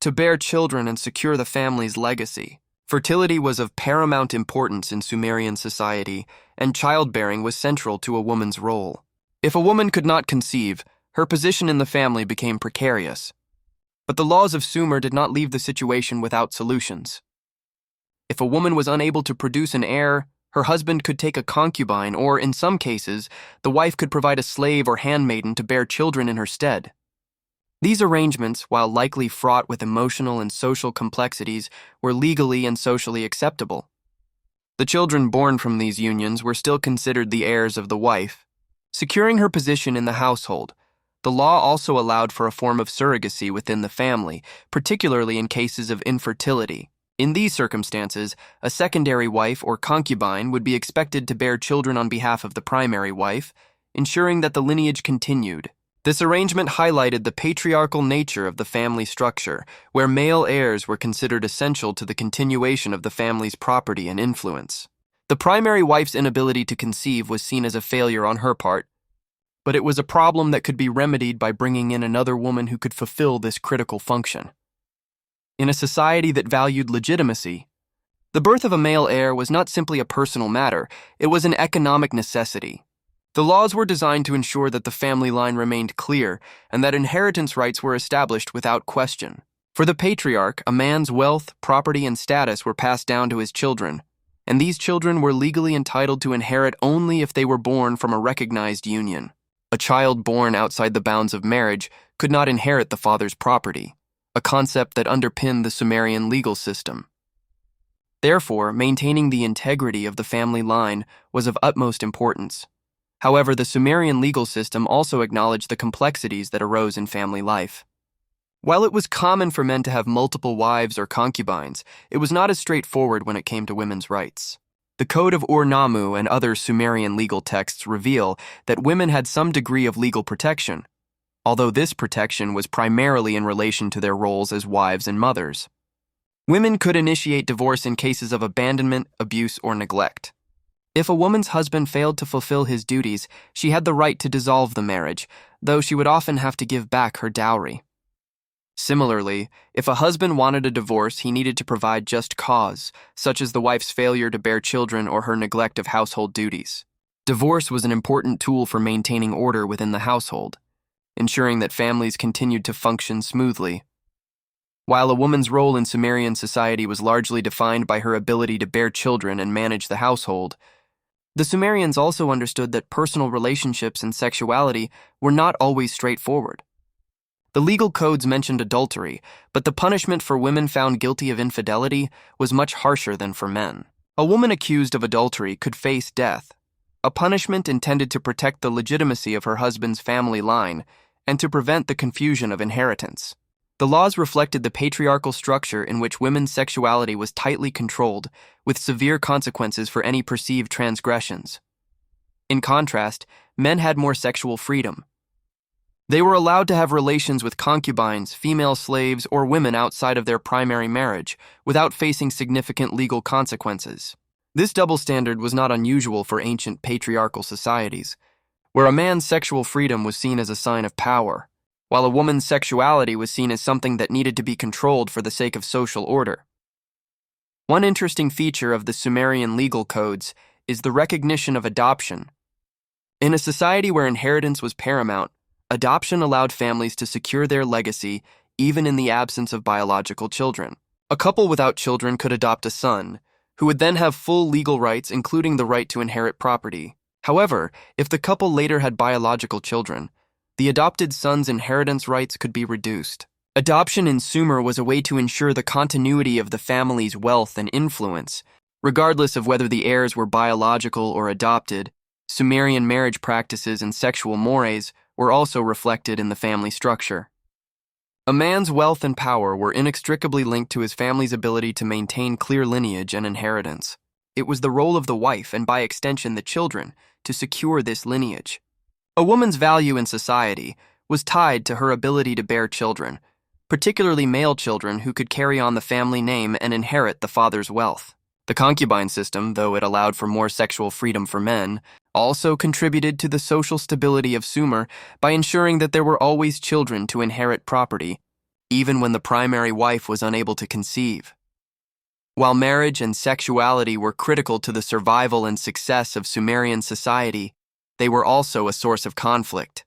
Speaker 1: to bear children and secure the family's legacy. Fertility was of paramount importance in Sumerian society, and childbearing was central to a woman's role. If a woman could not conceive, her position in the family became precarious. But the laws of Sumer did not leave the situation without solutions. If a woman was unable to produce an heir, her husband could take a concubine, or, in some cases, the wife could provide a slave or handmaiden to bear children in her stead. These arrangements, while likely fraught with emotional and social complexities, were legally and socially acceptable. The children born from these unions were still considered the heirs of the wife. Securing her position in the household, the law also allowed for a form of surrogacy within the family, particularly in cases of infertility. In these circumstances, a secondary wife or concubine would be expected to bear children on behalf of the primary wife, ensuring that the lineage continued. This arrangement highlighted the patriarchal nature of the family structure, where male heirs were considered essential to the continuation of the family's property and influence. The primary wife's inability to conceive was seen as a failure on her part, but it was a problem that could be remedied by bringing in another woman who could fulfill this critical function. In a society that valued legitimacy, the birth of a male heir was not simply a personal matter, it was an economic necessity. The laws were designed to ensure that the family line remained clear and that inheritance rights were established without question. For the patriarch, a man's wealth, property, and status were passed down to his children, and these children were legally entitled to inherit only if they were born from a recognized union. A child born outside the bounds of marriage could not inherit the father's property, a concept that underpinned the Sumerian legal system. Therefore, maintaining the integrity of the family line was of utmost importance. However, the Sumerian legal system also acknowledged the complexities that arose in family life. While it was common for men to have multiple wives or concubines, it was not as straightforward when it came to women's rights. The Code of Ur-Nammu and other Sumerian legal texts reveal that women had some degree of legal protection, although this protection was primarily in relation to their roles as wives and mothers. Women could initiate divorce in cases of abandonment, abuse, or neglect. If a woman's husband failed to fulfill his duties, she had the right to dissolve the marriage, though she would often have to give back her dowry. Similarly, if a husband wanted a divorce, he needed to provide just cause, such as the wife's failure to bear children or her neglect of household duties. Divorce was an important tool for maintaining order within the household, ensuring that families continued to function smoothly. While a woman's role in Sumerian society was largely defined by her ability to bear children and manage the household, the Sumerians also understood that personal relationships and sexuality were not always straightforward. The legal codes mentioned adultery, but the punishment for women found guilty of infidelity was much harsher than for men. A woman accused of adultery could face death, a punishment intended to protect the legitimacy of her husband's family line and to prevent the confusion of inheritance. The laws reflected the patriarchal structure in which women's sexuality was tightly controlled, with severe consequences for any perceived transgressions. In contrast, men had more sexual freedom. They were allowed to have relations with concubines, female slaves, or women outside of their primary marriage, without facing significant legal consequences. This double standard was not unusual for ancient patriarchal societies, where a man's sexual freedom was seen as a sign of power, while a woman's sexuality was seen as something that needed to be controlled for the sake of social order. One interesting feature of the Sumerian legal codes is the recognition of adoption. In a society where inheritance was paramount, adoption allowed families to secure their legacy even in the absence of biological children. A couple without children could adopt a son, who would then have full legal rights, including the right to inherit property. However, if the couple later had biological children, the adopted son's inheritance rights could be reduced. Adoption in Sumer was a way to ensure the continuity of the family's wealth and influence. Regardless of whether the heirs were biological or adopted, Sumerian marriage practices and sexual mores were also reflected in the family structure. A man's wealth and power were inextricably linked to his family's ability to maintain clear lineage and inheritance. It was the role of the wife, and by extension the children, to secure this lineage. A woman's value in society was tied to her ability to bear children, particularly male children who could carry on the family name and inherit the father's wealth. The concubine system, though it allowed for more sexual freedom for men, also contributed to the social stability of Sumer by ensuring that there were always children to inherit property. even when the primary wife was unable to conceive. While marriage and sexuality were critical to the survival and success of Sumerian society, they were also a source of conflict.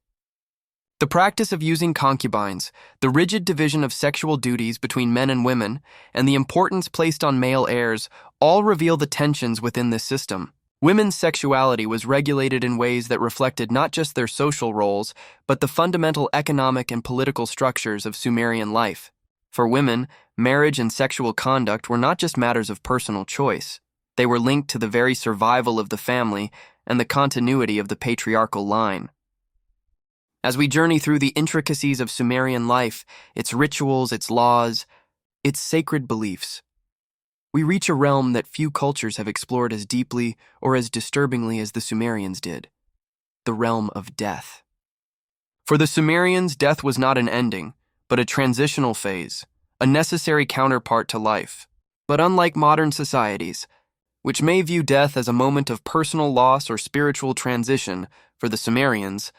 Speaker 1: The practice of using concubines, the rigid division of sexual duties between men and women, and the importance placed on male heirs all reveal the tensions within this system. Women's sexuality was regulated in ways that reflected not just their social roles, but the fundamental economic and political structures of Sumerian life. For women, marriage and sexual conduct were not just matters of personal choice. They were linked to the very survival of the family and the continuity of the patriarchal line. As we journey through the intricacies of Sumerian life, its rituals, its laws, its sacred beliefs, we reach a realm that few cultures have explored as deeply or as disturbingly as the Sumerians did: the realm of death. For the Sumerians, death was not an ending, but a transitional phase, a necessary counterpart to life. But unlike modern societies, which may view death as a moment of personal loss or spiritual transition, for the Sumerians,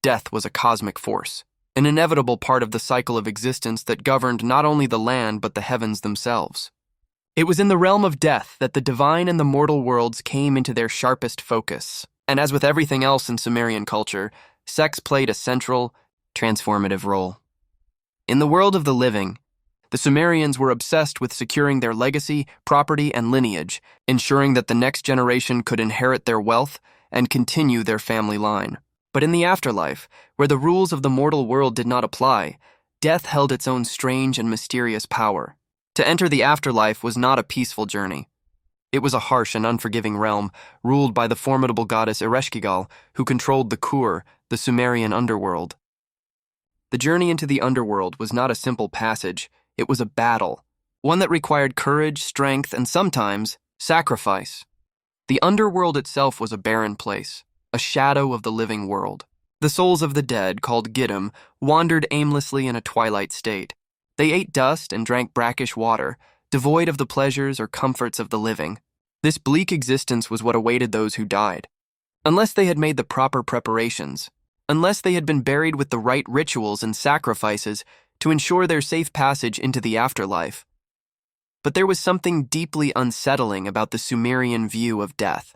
Speaker 1: death was a cosmic force, an inevitable part of the cycle of existence that governed not only the land but the heavens themselves. It was in the realm of death that the divine and the mortal worlds came into their sharpest focus. And as with everything else in Sumerian culture, sex played a central, transformative role. In the world of the living, the Sumerians were obsessed with securing their legacy, property, and lineage, ensuring that the next generation could inherit their wealth and continue their family line. But in the afterlife, where the rules of the mortal world did not apply, death held its own strange and mysterious power. To enter the afterlife was not a peaceful journey. It was a harsh and unforgiving realm, ruled by the formidable goddess Ereshkigal, who controlled the Kur, the Sumerian underworld. The journey into the underworld was not a simple passage, it was a battle, one that required courage, strength, and sometimes sacrifice. The underworld itself was a barren place, a shadow of the living world. The souls of the dead, called Giddim, wandered aimlessly in a twilight state. They ate dust and drank brackish water, devoid of the pleasures or comforts of the living. This bleak existence was what awaited those who died. Unless they had made the proper preparations, unless they had been buried with the right rituals and sacrifices to ensure their safe passage into the afterlife. But there was something deeply unsettling about the Sumerian view of death,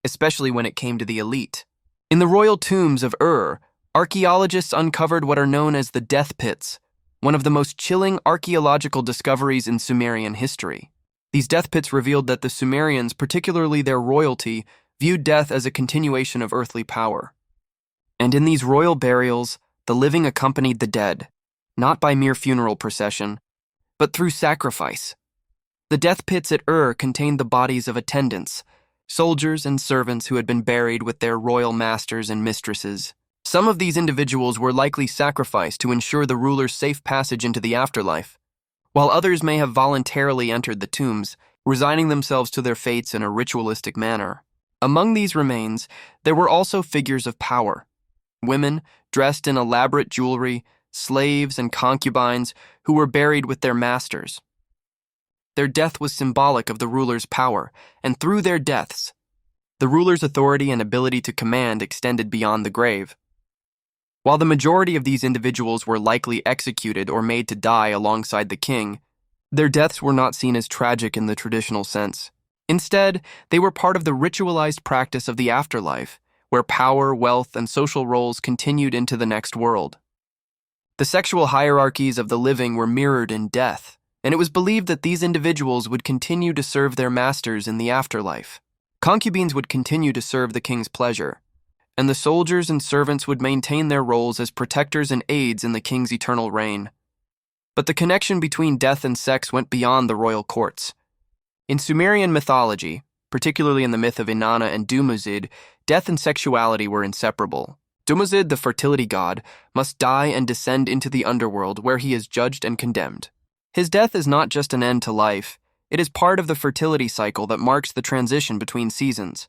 Speaker 1: especially when it came to the elite. In the royal tombs of archaeologists uncovered what are known as the death pits, one of the most chilling archaeological discoveries in Sumerian history. These death pits revealed that the Sumerians, particularly their royalty, viewed death as a continuation of earthly power. And in these royal burials, the living accompanied the dead, not by mere funeral procession, but through sacrifice. The death pits at contained the bodies of attendants, soldiers and servants who had been buried with their royal masters and mistresses. Some of these individuals were likely sacrificed to ensure the ruler's safe passage into the afterlife, while others may have voluntarily entered the tombs, resigning themselves to their fates in a ritualistic manner. Among these remains, there were also figures of power: women dressed in elaborate jewelry, slaves and concubines who were buried with their masters. Their death was symbolic of the ruler's power, and through their deaths, the ruler's authority and ability to command extended beyond the grave. While the majority of these individuals were likely executed or made to die alongside the king, their deaths were not seen as tragic in the traditional sense. Instead, they were part of the ritualized practice of the afterlife, where power, wealth, and social roles continued into the next world. The sexual hierarchies of the living were mirrored in death, and it was believed that these individuals would continue to serve their masters in the afterlife. Concubines would continue to serve the king's pleasure, and the soldiers and servants would maintain their roles as protectors and aides in the king's eternal reign. But the connection between death and sex went beyond the royal courts. In Sumerian mythology, particularly in the myth of Inanna and Dumuzid, death and sexuality were inseparable. Dumuzid, the fertility god, must die and descend into the underworld where he is judged and condemned. His death is not just an end to life, it is part of the fertility cycle that marks the transition between seasons.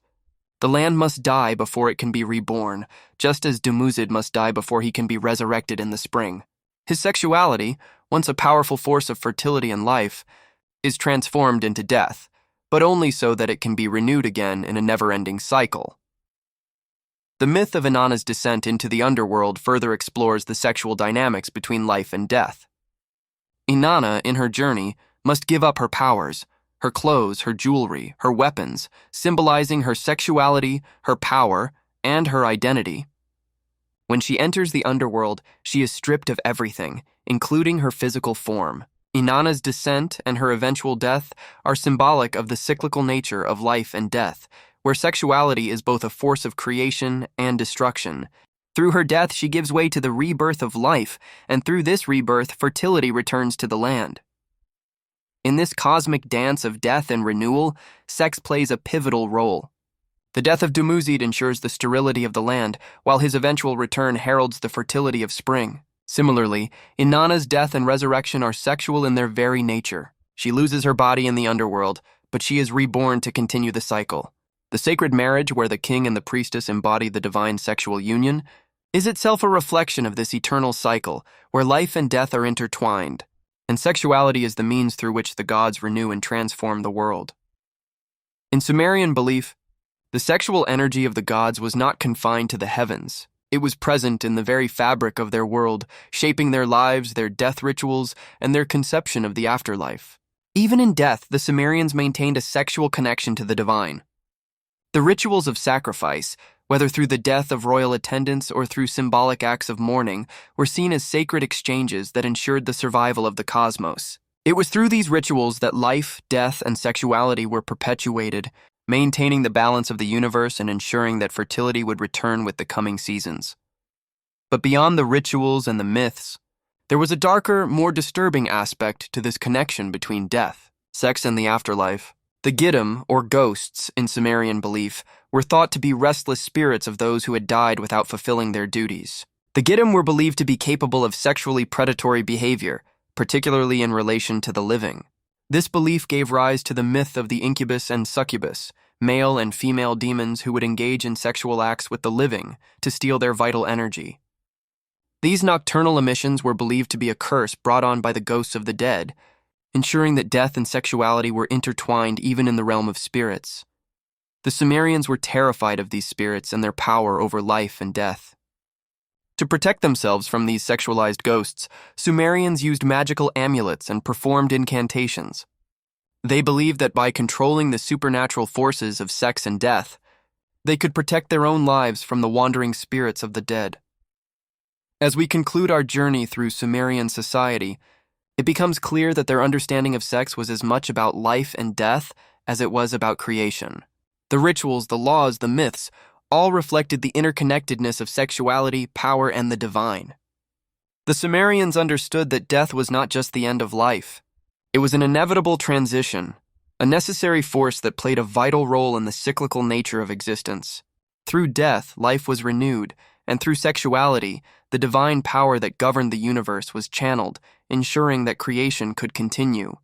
Speaker 1: The land must die before it can be reborn, just as Dumuzid must die before he can be resurrected in the spring. His sexuality, once a powerful force of fertility and life, is transformed into death, but only so that it can be renewed again in a never-ending cycle. The myth of Inanna's descent into the underworld further explores the sexual dynamics between life and death. Inanna, in her journey, must give up her powers, her clothes, her jewelry, her weapons, symbolizing her sexuality, her power, and her identity. When she enters the underworld, she is stripped of everything, including her physical form. Inanna's descent and her eventual death are symbolic of the cyclical nature of life and death, where sexuality is both a force of creation and destruction. Through her death, she gives way to the rebirth of life, and through this rebirth, fertility returns to the land. In this cosmic dance of death and renewal, sex plays a pivotal role. The death of Dumuzid ensures the sterility of the land, while his eventual return heralds the fertility of spring. Similarly, Inanna's death and resurrection are sexual in their very nature. She loses her body in the underworld, but she is reborn to continue the cycle. The sacred marriage, where the king and the priestess embody the divine sexual union, is itself a reflection of this eternal cycle, where life and death are intertwined, and sexuality is the means through which the gods renew and transform the world. In Sumerian belief, the sexual energy of the gods was not confined to the heavens. It was present in the very fabric of their world, shaping their lives, their death rituals, and their conception of the afterlife. Even in death, the Sumerians maintained a sexual connection to the divine. The rituals of sacrifice, whether through the death of royal attendants or through symbolic acts of mourning, were seen as sacred exchanges that ensured the survival of the cosmos. It was through these rituals that life, death, and sexuality were perpetuated, maintaining the balance of the universe and ensuring that fertility would return with the coming seasons. But beyond the rituals and the myths, there was a darker, more disturbing aspect to this connection between death, sex, and the afterlife. The Giddim, or ghosts, in Sumerian belief, were thought to be restless spirits of those who had died without fulfilling their duties. The Giddim were believed to be capable of sexually predatory behavior, particularly in relation to the living. This belief gave rise to the myth of the incubus and succubus, male and female demons who would engage in sexual acts with the living to steal their vital energy. These nocturnal emissions were believed to be a curse brought on by the ghosts of the dead, ensuring that death and sexuality were intertwined even in the realm of spirits. The Sumerians were terrified of these spirits and their power over life and death. To protect themselves from these sexualized ghosts, Sumerians used magical amulets and performed incantations. They believed that by controlling the supernatural forces of sex and death, they could protect their own lives from the wandering spirits of the dead. As we conclude our journey through Sumerian society, it becomes clear that their understanding of sex was as much about life and death as it was about creation. The rituals, the laws, the myths, all reflected the interconnectedness of sexuality, power, and the divine. The Sumerians understood that death was not just the end of life. It was an inevitable transition, a necessary force that played a vital role in the cyclical nature of existence. Through death, life was renewed, and through sexuality, the divine power that governed the universe was channeled, ensuring that creation could continue.